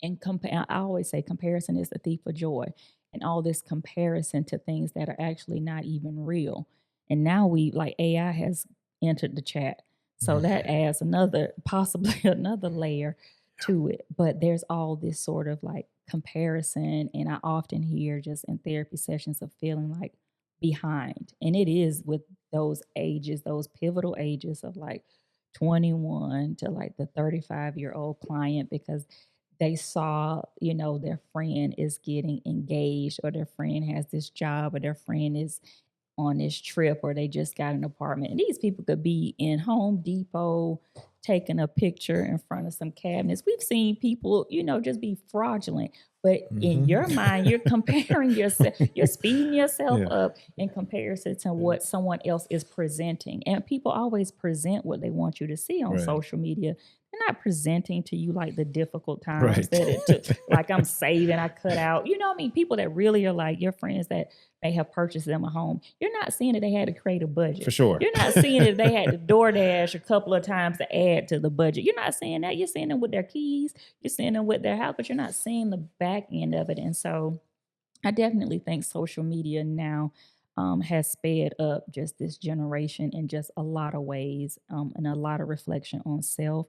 and compare. I always say comparison is the thief of joy, and all this comparison to things that are actually not even real. And now we like AI has entered the chat, so that Mm. adds another possibly another layer to it. But there's all this sort of like comparison, and I often hear just in therapy sessions of feeling like behind, and it is with those ages, those pivotal ages of like 21 to like the 35-year-old client because they saw, their friend is getting engaged or their friend has this job or their friend is on this trip or they just got an apartment. And these people could be in Home Depot taking a picture in front of some cabinets. We've seen people, just be fraudulent. But in Mhm. your mind, you're comparing yourself, you're speeding yourself Yeah. up in comparison to Yeah. what someone else is presenting. And people always present what they want you to see on Right. social media. They're not presenting to you like the difficult times Right. that it took, like I'm saving, I cut out. You know what I mean? People that really are like your friends that may have purchased them a home. You're not seeing that they had to create a budget. For sure. You're not seeing that they had to DoorDash a couple of times to add to the budget. You're not seeing that. You're seeing them with their keys. You're seeing them with their house, but you're not seeing the back end of it. And so I definitely think social media now has sped up just this generation in just a lot of ways and a lot of reflection on self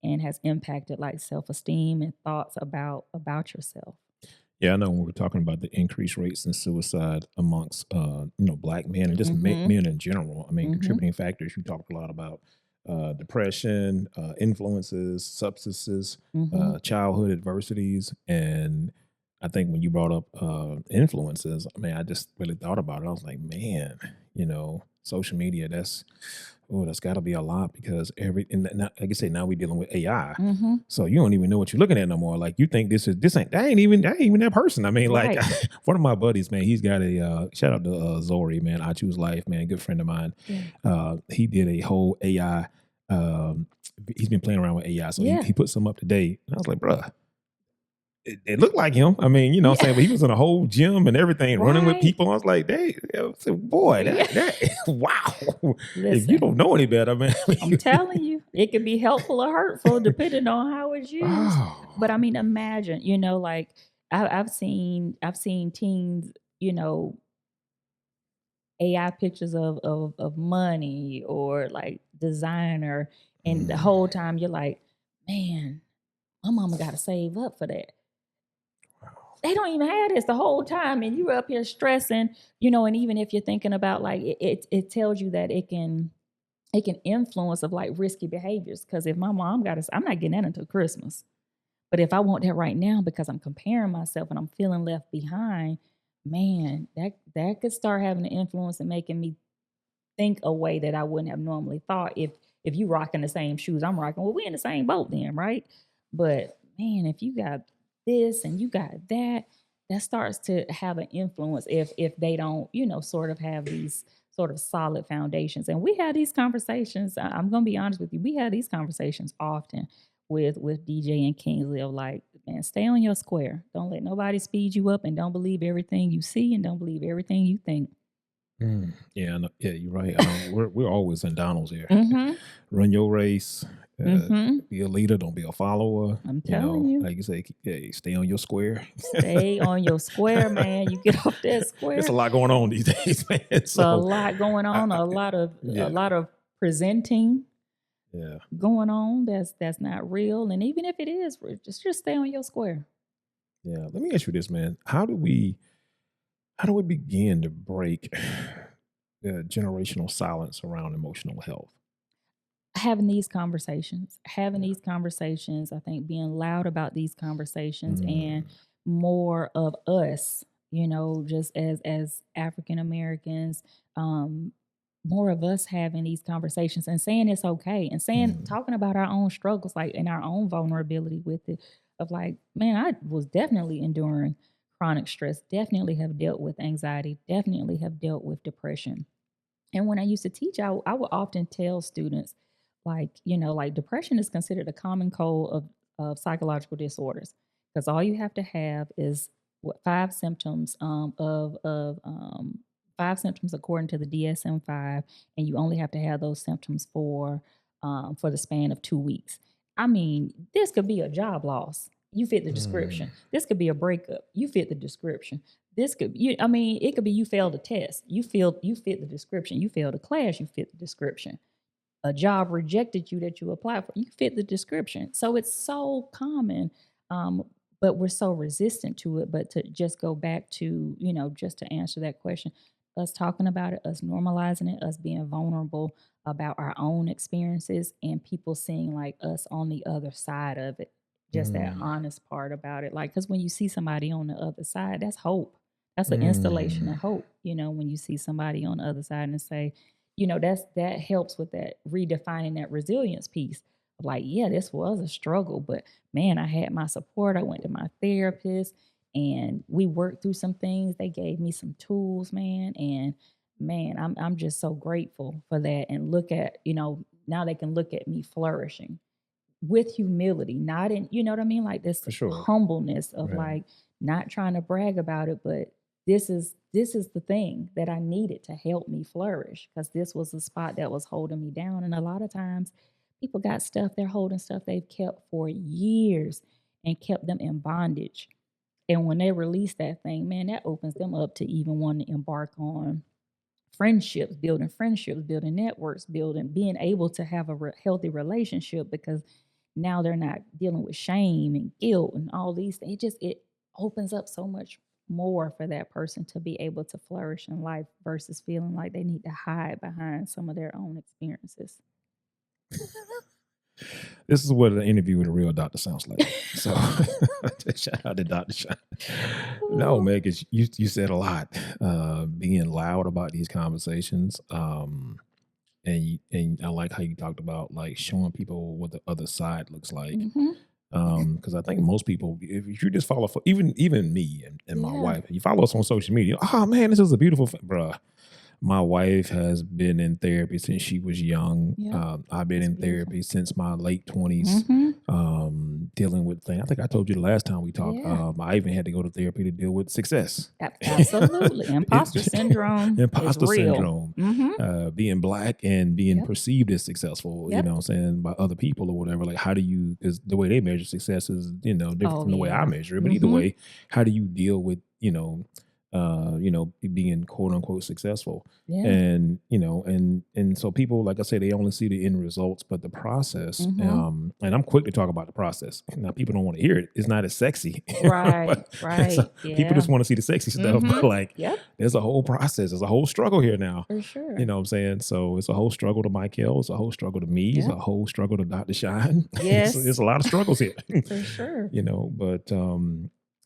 and has impacted like self-esteem and thoughts about yourself. Yeah, I know when we're talking about the increased rates in suicide amongst black men and just Mm-hmm. men in general. I mean, Mm-hmm. contributing factors. You talked a lot about depression, influences, substances, Mm-hmm. childhood adversities, and I think when you brought up influences, I mean, I just really thought about it. I was like, man, social media. That's got to be a lot because like I say, now we're dealing with AI. Mm-hmm. So you don't even know what you're looking at no more. Like you think that ain't even that person. I mean, like Right. one of my buddies, man, he's got a shout out to Zori, man. I choose life, man. Good friend of mine. Yeah. He did a whole AI. Um, he's been playing around with AI, so Yeah. he put some up to date. And I was like, bruh, it looked like him. I mean, what I'm Yeah. saying, but he was in a whole gym and everything, running with Right. people. I was like, "Dang, I said, boy, Yeah. that wow." If you Listen, don't know any better, man. I'm telling you, it can be helpful or hurtful depending on how it's used. Oh, But I mean, imagine, like I've seen teens, AI pictures of money or like designer, and the mm, whole time you're like, man, my mama got to save up for that. wow. They don't even have this the whole time, and you're up here stressing, and even if you're thinking about like it tells you that it can influence of like risky behaviors. Because if my mom got us, I'm not getting that until Christmas. But if I want that right now because I'm comparing myself and I'm feeling left behind, man, that could start having an influence and making me think a way that I wouldn't have normally thought if you rocking the same shoes I'm rocking. Well, we in the same boat then, right? But man, if you got this and you got that, that starts to have an influence if they don't, sort of have these sort of solid foundations. And we had these conversations. I'm gonna be honest with you. We had these conversations often with DJ and Kingsley of like, man, stay on your square. Don't let nobody speed you up and don't believe everything you see and don't believe everything you think. Yeah, I know, yeah, you're right. I know we're always in Donald's here. Mm-hmm. Run your race. Uh, Mm-hmm. be a leader. Don't be a follower. I'm telling you, Like you say, yeah, stay on your square. stay on your square, man. You get off that It's a square. lot going on these days, man. It's a So, lot going I, on, I, a lot of a yeah, lot of presenting yeah. going on that's not real. And even if it is, just stay on your square. Yeah, let me ask you this, man. How do we begin to break the generational silence around emotional health? Having Yeah. these conversations, I think being loud about these conversations and Mm, more of us, just as African Americans, um, more of us having these conversations and saying it's okay and mm, talking about our own struggles, like and our own vulnerability with it, of like, man, I was definitely enduring chronic stress, definitely have dealt with anxiety, definitely have dealt with depression. And when I used to teach, I would often tell students, like, like depression is considered a common cold of psychological disorders, because all you have to have is what five symptoms of five symptoms according to the DSM-5, and you only have to have those symptoms for the span of 2 weeks. I mean, this could be a job loss. You fit the Mm, description. This could be a breakup. You fit the description. This could you I mean, it could be you failed a test. You fit the description. You failed a class, you fit the description. A job rejected you that you applied for, you fit the description. So it's so common, um, but we're so resistant to it. But to just go back to, just to answer that question, us talking about it, us normalizing it, us being vulnerable about our own experiences, and people seeing like us on the other side of it. Just that mm, honest part about it. Like, because when you see somebody on the other side, that's hope. That's an installation mm, of hope, when you see somebody on the other side and say, that helps with that redefining that resilience piece of like, yeah, this was a struggle, but man, I had my support. I went to my therapist and we worked through some things. They gave me some tools, man. And man, I'm just so grateful for that. And look at, now they can look at me flourishing with humility, not in, you know what I mean? Like this for sure. humbleness of Right. like not trying to brag about it, but this is the thing that I needed to help me flourish, because this was the spot that was holding me down. And a lot of times people got stuff, they're holding stuff they've kept for years and kept them in bondage. And when they release that thing, man, that opens them up to even want to embark on friendships, building networks, being able to have a healthy relationship, because now they're not dealing with shame and guilt and all these things. It opens up so much more for that person to be able to flourish in life versus feeling like they need to hide behind some of their own experiences. This is what an interview with a real doctor sounds like. So shout out to Dr. Shine. No, Ooh. man, because you said a lot. Being loud about these conversations. And I like how you talked about like showing people what the other side looks like. Mhm. Because I think most people, if you just follow, even me and my Yeah. wife, you follow us on social media. Oh man, this is a beautiful, bruh. My wife has been in therapy since she was young. Yep. I've been That's in beautiful. therapy since my late 20s, Mhm. dealing with things. I think I told you the last time we talked. Yeah. I even had to go to therapy to deal with success. Absolutely. Imposter It- syndrome is Imposter real. syndrome, Mhm. being black and being Yep. perceived as successful, Yep. what I'm saying, by other people or whatever. Like, how do you, because the way they measure success is, different Oh from the way I yeah. measure it. But either Mhm. way, how do you deal with, being quote unquote successful? Yeah. And so people, like I say, they only see the end results, but the process, Mhm. and I'm quick to talk about the process. Now people don't want to hear it. It's not as sexy. Right, But so right. people Yeah. just want to see the sexy stuff. But Mhm. like Yep, there's a whole process, there's a whole struggle here now. for You sure. know what I'm saying? So it's a whole struggle to Michael, it's a whole struggle to me, it's a Yep. whole struggle to Dr. Shine. It's Yes. a lot of struggles here. For sure.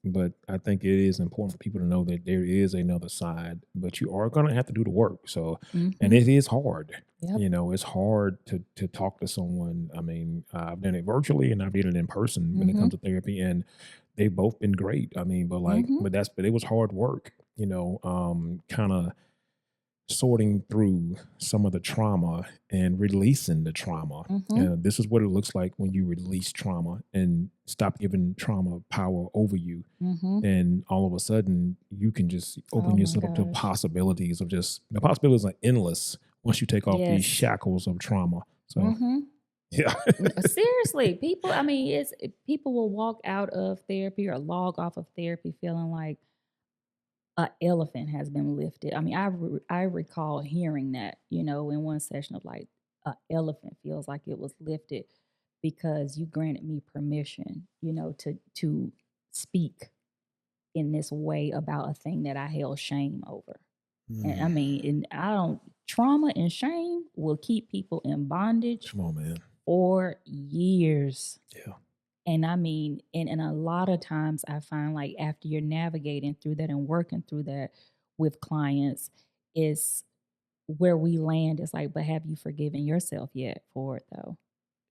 But I think it is important for people to know that there is another side, but you are gonna have to do the work. So, and Mhm. it is hard. Yep. It's hard to talk to someone. I mean, I've done it virtually and I've done it in person when it Mhm. comes to therapy, and they've both been great. I mean, Mhm. but it was hard work, kind of sorting through some of the trauma and releasing the trauma. Mhm. This is what it looks like when you release trauma and stop giving trauma power over you. Mhm. And all of a sudden, you can just Oh open my yourself up to gosh. possibilities of just the possibilities are endless once you take off these Yes. shackles of trauma. So, Mhm. yeah. Seriously, people, I mean, people will walk out of therapy or log off of therapy feeling like a elephant has been lifted. I mean, I recall hearing that, in one session of like a elephant feels like it was lifted because you granted me permission, to speak in this way about a thing that I held shame over. And I Mm, mean, and I don't trauma and shame will keep people in bondage come on, man. for years. Yeah. And I mean, and a lot of times I find like after you're navigating through that and working through that with clients, is where we land is like, but have you forgiven yourself yet for it though?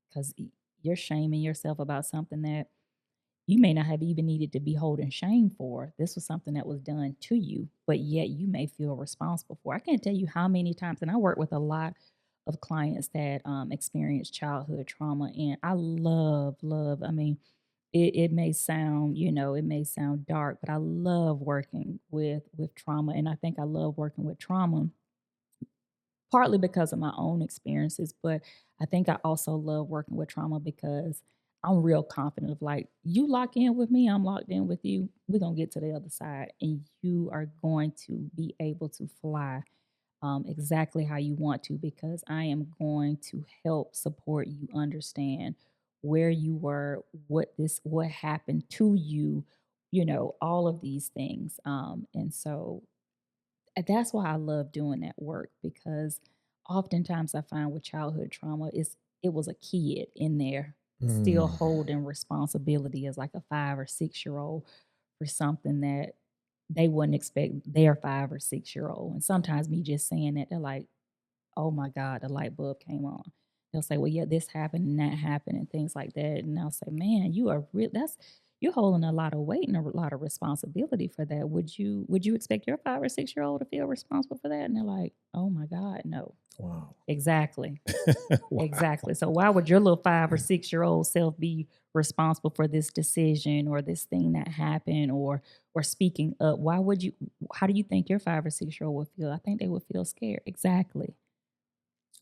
Because you're shaming yourself about something that you may not have even needed to be holding shame for. This was something that was done to you, but yet you may feel responsible for. I can't tell you how many times, and I work with a lot of clients that experience childhood trauma, and I love. I mean, it may sound, it may sound dark, but I love working with trauma, and I think I love working with trauma partly because of my own experiences, but I think I also love working with trauma because I'm real confident of like, you lock in with me, I'm locked in with you. We're gonna get to the other side, and you are going to be able to fly exactly how you want to because I am going to help support you understand where you were, what happened to you, all of these things. And so that's why I love doing that work because oftentimes I find with childhood trauma is it was a kid in there still Mm. holding responsibility as like a 5 or 6 year old for something that they wouldn't expect their 5 or 6 year old. And sometimes me just saying that they're like, oh my God, the light bulb came on. They'll say, well, yeah, this happened and that happened and things like that. And I'll say, man, you are real you're holding a lot of weight and a lot of responsibility for that. Would you expect your 5 or 6 year old to feel responsible for that? And they're like, oh my God, no. Wow. Exactly. Wow. Exactly. So why would your little 5 or 6 year old self be responsible for this decision or this thing that happened or speaking up? Why would you how do you think your 5 or 6 year old would feel? I think they would feel scared. Exactly.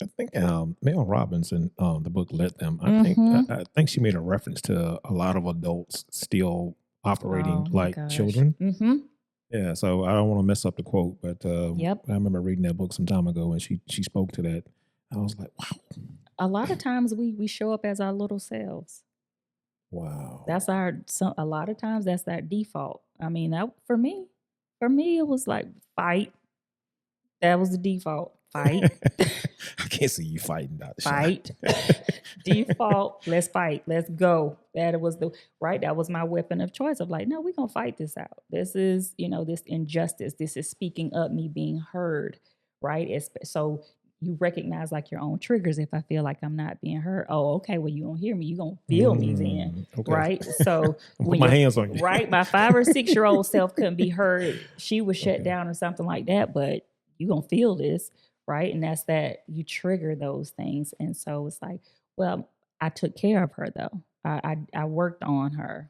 I think Mel Robbins in the book Let Them. Mhm. I think she made a reference to a lot of adults still operating Oh my like gosh. children. Mhm. Yeah, so I don't want to mess up the quote, but Yep. I remember reading that book some time ago, and she spoke to that. I was like, A lot of times we show up as our little selves. wow, That's our a lot of times that's that default. I mean, that for me it was like fight. That was the default. Fight. I can't see you fighting, Doctor Shine. Fight. Default, let's fight. Let's go. That was the right. That was my weapon of choice of like, no, we're gonna fight this out. This is, this injustice. This is speaking up, me being heard, right? So you recognize like your own triggers. If I feel like I'm not being heard, oh, okay, well, you don't hear me, you gonna feel me then, Okay, right? So I'm put when my you're hands on you. right, my 5 or 6 year old self couldn't be heard, she was shut Okay, down or something like that, but you gonna feel this, right? And that's that you trigger those things. And so it's like, well, I took care of her though. I worked on her.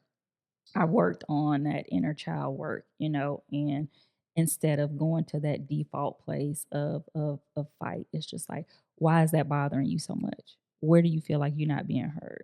I worked on that inner child work, and instead of going to that default place of fight, it's just like, why is that bothering you so much? Where do you feel like you're not being heard?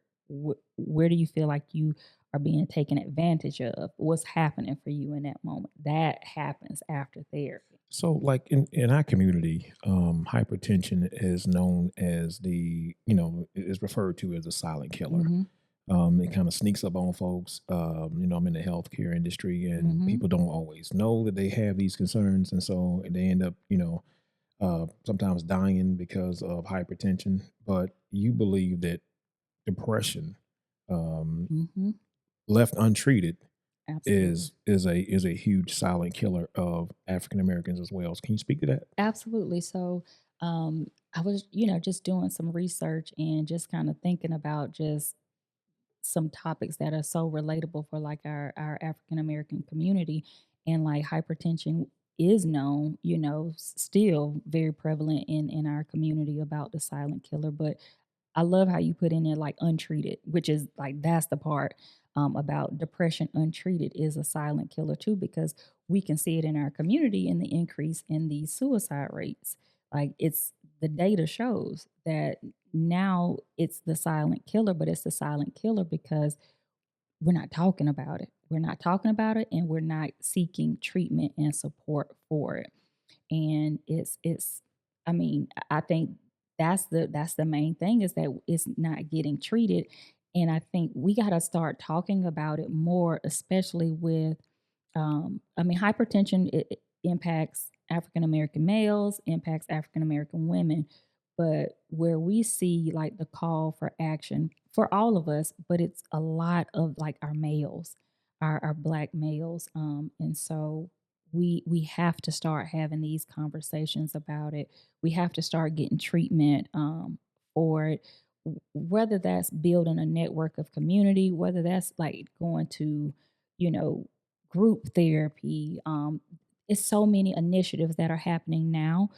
Where do you feel like you are being taken advantage of? What's happening for you in that moment? That happens after therapy. so like in our community, hypertension is known as is referred to as a silent killer. Mm-hmm. It kind of sneaks up on folks. I'm in the healthcare industry, and Mm-hmm. people don't always know that they have these concerns, and so they end up, sometimes dying because of hypertension. But you believe that depression, um, Mm-hmm. left untreated, Absolutely. is a huge silent killer of African Americans as well. So can you speak to that? Absolutely. So, I was, just doing some research and just kind of thinking about just some topics that are so relatable for like our African American community, and like hypertension is known, still very prevalent in our community about the silent killer. But I love how you put in there like untreated, which is like that's the part about depression. Untreated is a silent killer too, because we can see it in our community in the increase in the suicide rates. Like the data shows that now it's the silent killer, but it's the silent killer because we're not talking about it. We're not talking about it, and we're not seeking treatment and support for it. And it's I mean, I think that's the main thing is that it's not getting treated. And I think we got to start talking about it more, especially with I mean, hypertension it impacts African American males, impacts African American women, but where we see like the call for action for all of us, but it's a lot of like our males, our black males, and so we have to start having these conversations about it. We have to start getting treatment for it. whether that's building a network of community, whether that's like going to, you know, group therapy. It's so many initiatives that are happening now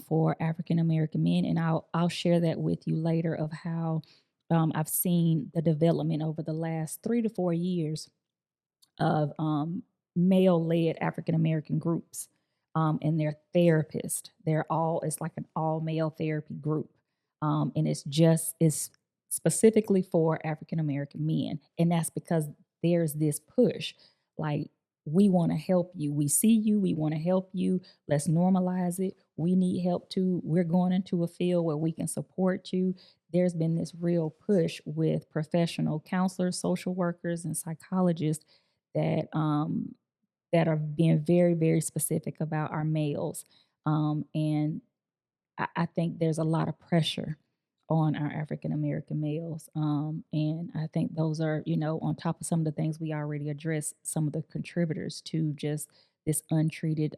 for African American men, and I'll share that with you later of how I've seen the development over the last 3 to 4 years of male-led African American groups, and they're therapists. It's like an all-male therapy group, and it's specifically for African American men, and that's because there's this push, like we want to help you. We see you. We want to help you. Let's normalize it. We need help too. We're going into a field where we can support you. There's been this real push with professional counselors, social workers, and psychologists that that are being very, very specific about our males. And I think there's a lot of pressure on our African American males. And I think those are, on top of some of the things we already addressed, some of the contributors to just this untreated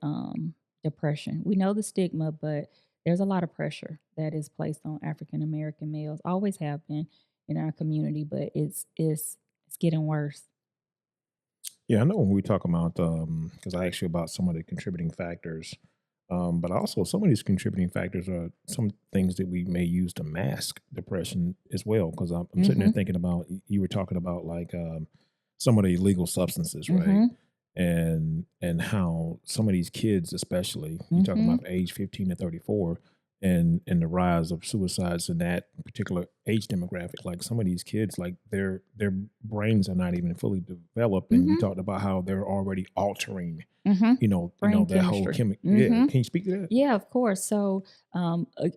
depression. We know the stigma, but there's a lot of pressure that is placed on African American males. Always have been in our community, but it's getting worse. Yeah, I know when we talk about, because I asked you about some of the contributing factors, but also some of these contributing factors are some things that we may use to mask depression as well. Because I'm sitting there Mhm. thinking about you were talking about like some of the illegal substances, right? Mhm. And how some of these kids, especially you talking Mhm. about age 15 to 34, and the rise of suicides in that particular age demographic. Like some of these kids, like their brains are not even fully developed, and you Mhm. talked about how they're already altering, Mhm. you know Brain that whole chemistry. chemic. Yeah, Mhm. can you speak to that? Yeah, of course. So,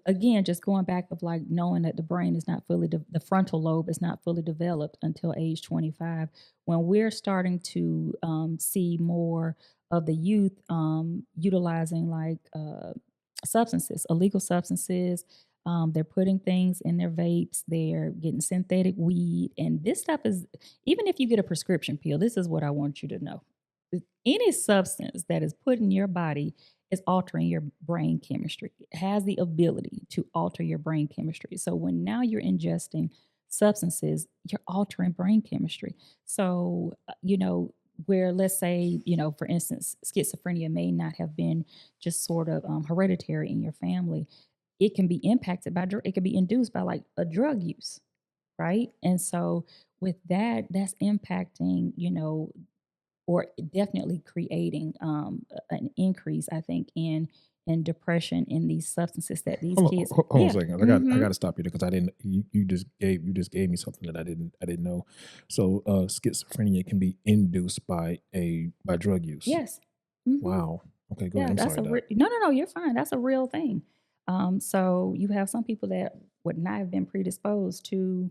again, just going back of like knowing that the brain is not the frontal lobe is not fully developed until age 25. When we're starting to see more of the youth utilizing like substances, illegal substances. They're putting things in their vapes. They're getting synthetic weed, and this stuff is even if you get a prescription pill. This is what I want you to know: any substance that is put in your body is altering your brain chemistry. It has the ability to alter your brain chemistry. So when now you're ingesting substances, you're altering brain chemistry. So, where let's say, for instance, schizophrenia may not have been just sort of hereditary in your family, it can be impacted by, it can be induced by like a drug use, right? And so with that, that's impacting, or definitely creating an increase, I think, in depression in these substances that these Hold on, kids. hold on a Yeah. second. I Mm-hmm. got to stop you there because I didn't. You just gave me something that I didn't know. So schizophrenia can be induced by drug use. Yes. Mm-hmm. Wow. Okay, go ahead. Yeah, I'm that's sorry, a Doc. no, no, no. You're fine. That's a real thing. So you have some people that would not have been predisposed to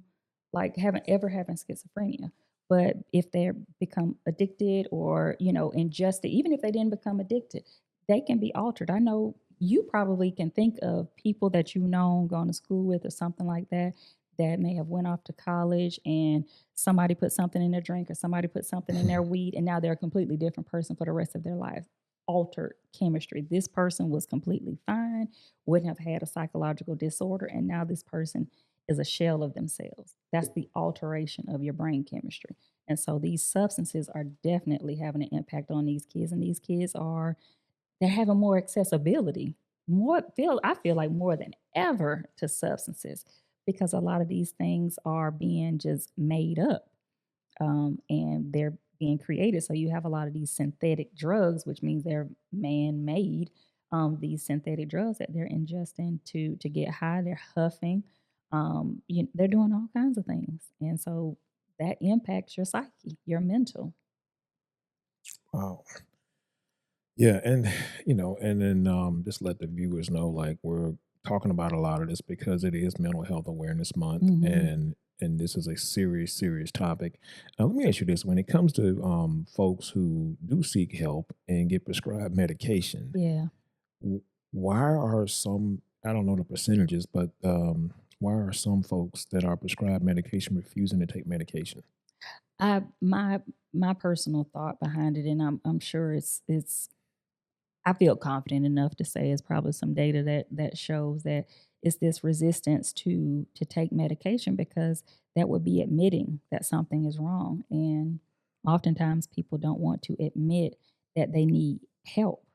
like having schizophrenia, but if they become addicted or ingested, even if they didn't become addicted, they can be altered. I know you probably can think of people that you've known, gone to school with, or something like that. That may have went off to college and somebody put something in their drink or somebody put something in their weed and now they're a completely different person for the rest of their life. Altered chemistry. This person was completely fine, wouldn't have had a psychological disorder, and now this person is a shell of themselves. That's the alteration of your brain chemistry. And so these substances are definitely having an impact on these kids, and these kids they're having more accessibility. I feel like more than ever to substances because a lot of these things are being just made up and they're being created. So you have a lot of these synthetic drugs, which means they're man-made. These synthetic drugs that they're ingesting to get high, they're huffing. They're doing all kinds of things, and so that impacts your psyche, your mental. Wow. Yeah, and and then just let the viewers know, like we're talking about a lot of this because it is Mental Health Awareness Month, Hmm. and this is a serious, serious topic. Let me ask you this: when it comes to folks who do seek help and get prescribed medication, Yeah. w- why are some, I don't know the percentages, but why are some folks that are prescribed medication refusing to take medication? I my personal thought behind it, and I'm sure it's I feel confident enough to say it's probably some data that shows that it's this resistance to take medication because that would be admitting that something is wrong. And oftentimes people don't want to admit that they need help.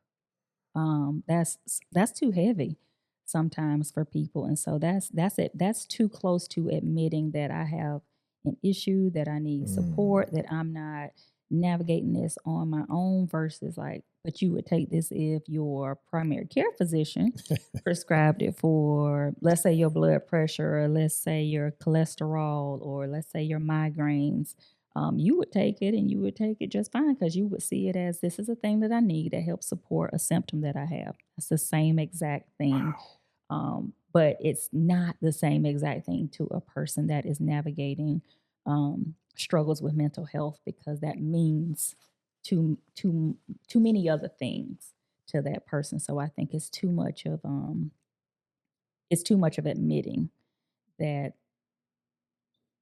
That's too heavy sometimes for people, and so that's it. That's too close to admitting that I have an issue, that I need Mm. support, that I'm not navigating this on my own versus like, but you would take this if your primary care physician prescribed it for, let's say, your blood pressure, or let's say your cholesterol, or let's say your migraines. You would take it and you would take it just fine because you would see it as this is a thing that I need to help support a symptom that I have. It's the same exact thing, Wow. but it's not the same exact thing to a person that is navigating struggles with mental health because that means too many other things to that person. So I think it's too much of admitting that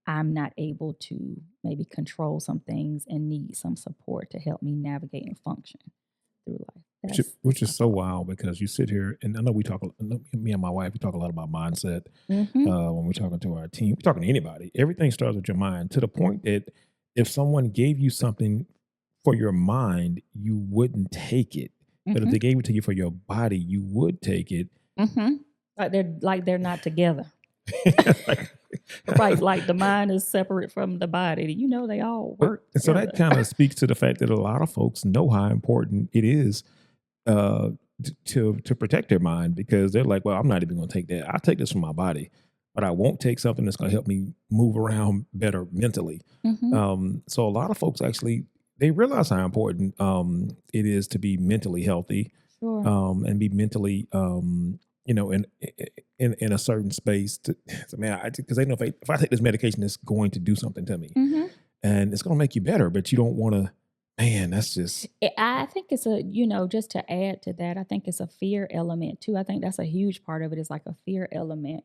I'm not able to maybe control some things and need some support to help me navigate and function through life. Which That's is my so thought. wild because you sit here, and I know we talk. I know me and my wife, we talk a lot about mindset Mhm. when we're talking to our team. We're talking to anybody. Everything starts with your mind. To the point that if someone gave you something for your mind, you wouldn't take it. But if Mhm. they gave it to you for your body, you would take it. Mhm. Like they're not together. Like, Right, like the mind is separate from the body. You know they all but work and so that together. kind of speaks to the fact that a lot of folks know how important it is uh, to protect their mind because they're like, well, I'm not even going to take that. I'll take this from my body, but I won't take something that's going to help me move around better mentally. Mhm. So a lot of folks actually they realize how important it is to be mentally healthy Sure. and be mentally in a certain space. To man, because they know if I take this medication, it's going to do something to me Mhm. and it's going to make you better, but you don't want to. Man, that's just I think it's just to add to that, I think it's a fear element too. I think that's a huge part of it is like a fear element.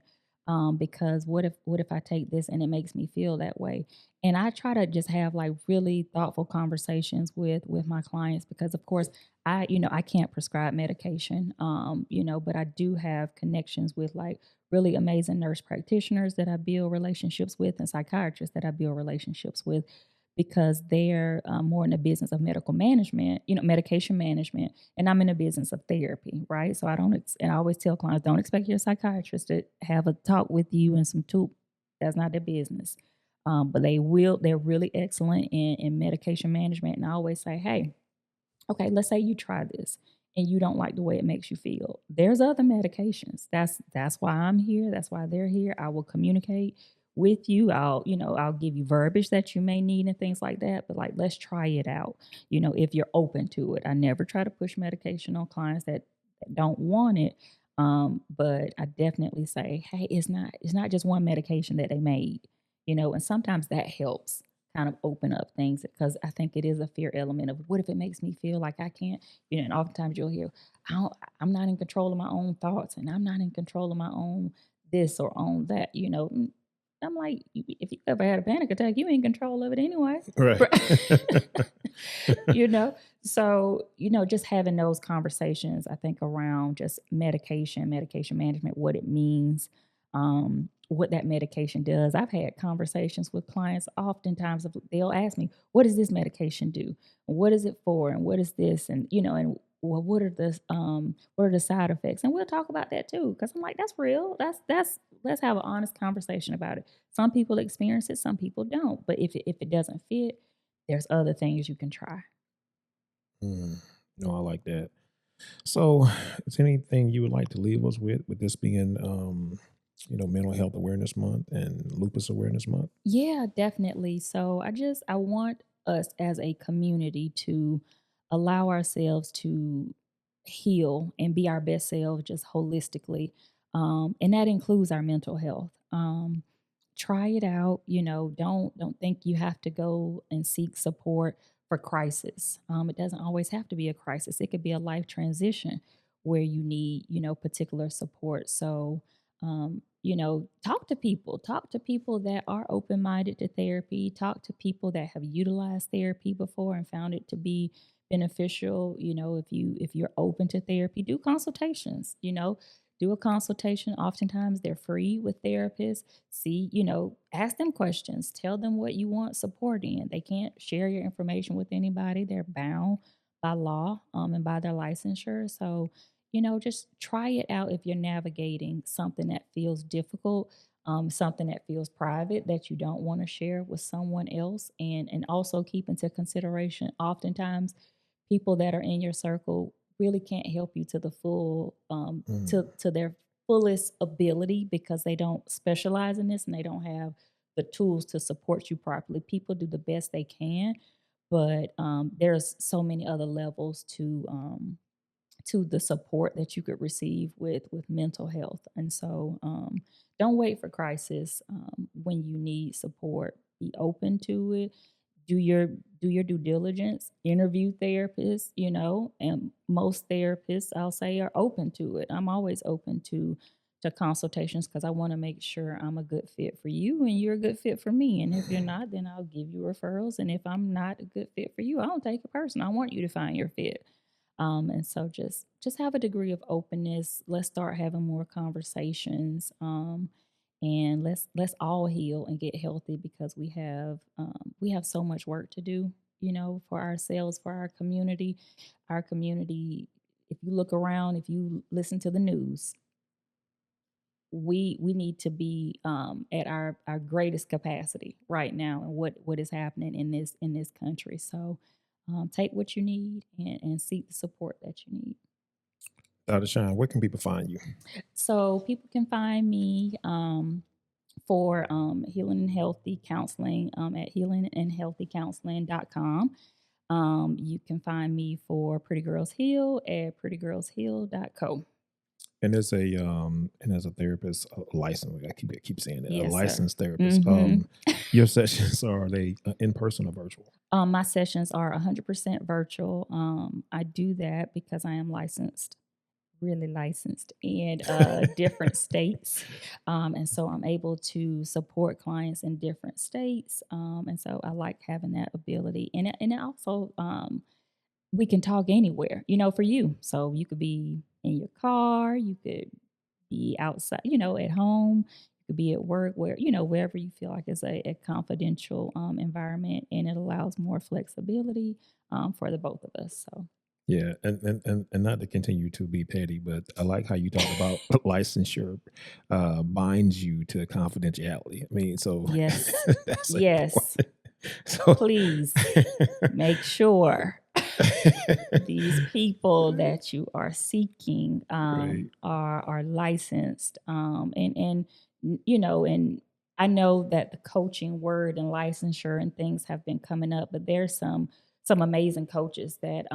Because what if I take this and it makes me feel that way? And I try to just have like really thoughtful conversations with my clients because of course I can't prescribe medication. But I do have connections with like really amazing nurse practitioners that I build relationships with and psychiatrists that I build relationships with because they're more in the business of medical management, medication management, and I'm in the business of therapy, right? So I don't, and I always tell clients, don't expect your psychiatrist to have a talk with you and some tube. That's not their business. But they will, they're really excellent in medication management. And I always say, hey, okay, let's say you try this and you don't like the way it makes you feel. There's other medications. That's why I'm here. That's why they're here. I will communicate with you. I'll give you verbiage that you may need and things like that. But like let's try it out. If you're open to it. I never try to push medication on clients that don't want it. But I definitely say, hey, it's not just one medication that they made, and sometimes that helps kind of open up things because I think it is a fear element of what if it makes me feel like I can't, and oftentimes you'll hear, I'm not in control of my own thoughts and I'm not in control of my own this or own that, I'm like, if you ever had a panic attack, you ain't in control of it anyway. right. you know so just having those conversations I think around just medication management, what it means, what that medication does. I've had conversations with clients oftentimes they'll ask me, what does this medication do, what is it for, and what is this, and and well, what are the side effects, and we'll talk about that too because I'm like, that's real, that's let's have an honest conversation about it. Some people experience it, some people don't, but if it doesn't fit, there's other things you can try. Mm, no, I like that. So, is there anything you would like to leave us with this being, Mental Health Awareness Month and Lupus Awareness Month? Yeah, definitely. So I want us as a community to allow ourselves to heal and be our best selves just holistically. And that includes our mental health. Try it out, don't think you have to go and seek support for crisis. It doesn't always have to be a crisis. It could be a life transition where you need, particular support. So talk to people that are open-minded to therapy, talk to people that have utilized therapy before and found it to be beneficial. If you're open to therapy, do consultations, do a consultation. Oftentimes they're free with therapists. See, ask them questions, tell them what you want support in. They can't share your information with anybody. They're bound by law and by their licensure. So, just try it out if you're navigating something that feels difficult, something that feels private that you don't want to share with someone else, and also keep into consideration. Oftentimes, people that are in your circle really can't help you to the full Mm. to their fullest ability because they don't specialize in this and they don't have the tools to support you properly. People do the best they can, but there's so many other levels to the support that you could receive with mental health. And so don't wait for crisis when you need support. Be open to it. Do your due diligence. Interview therapists, and most therapists I'll say are open to it. I'm always open to consultations because I want to make sure I'm a good fit for you and you're a good fit for me. And if you're not, then I'll give you referrals. And if I'm not a good fit for you, I don't take it personal. I want you to find your fit. And so just have a degree of openness. Let's start having more conversations. And let's all heal and get healthy because we have so much work to do, for ourselves, for our community. Our community, if you look around, if you listen to the news, we need to be at our greatest capacity right now and what is happening in this country. So take what you need and seek the support that you need. Dr. Shine, where can people find you? So people can find me for healing and healthy counseling at healingandhealthycounseling.com. You can find me for Pretty Girls Heal at prettygirlsheal.co. And as a therapist, a licensed, I keep saying that, a Yes, sir. licensed therapist. hmm Your sessions, are they in person or virtual? My sessions are 100% virtual. I do that because I am licensed, really licensed in different states. And so I'm able to support clients in different states. And so I like having that ability. And it also, we can talk anywhere, for you. So you could be in your car, you could be outside, at home, you could be at work, wherever you feel like it's a confidential environment, and it allows more flexibility for the both of us. So Yeah, and not to continue to be petty, but I like how you talk about licensure binds you to confidentiality. I mean, so yes, that's yes, important. So please make sure these people that you are seeking right. are licensed, and I know that the coaching word and licensure and things have been coming up, but there's some amazing coaches that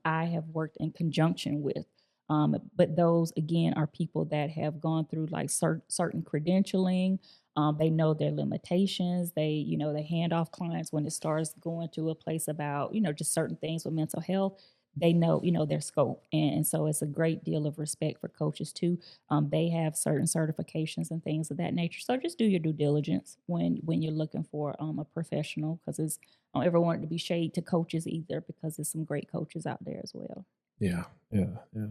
I have worked in conjunction with. But those again are people that have gone through like certain credentialing. They know their limitations. They hand off clients when it starts going to a place about, just certain things with mental health. They know, their scope. And so it's a great deal of respect for coaches too. They have certain certifications and things of that nature. So just do your due diligence when you're looking for a professional, because I don't ever want it to be shade to coaches either, because there's some great coaches out there as well. Yeah, yeah, yeah.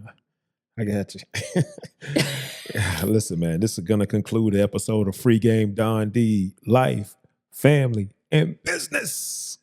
I got you. Yeah, listen, man, this is gonna conclude the episode of Free Game Don D Life, Family, and Business.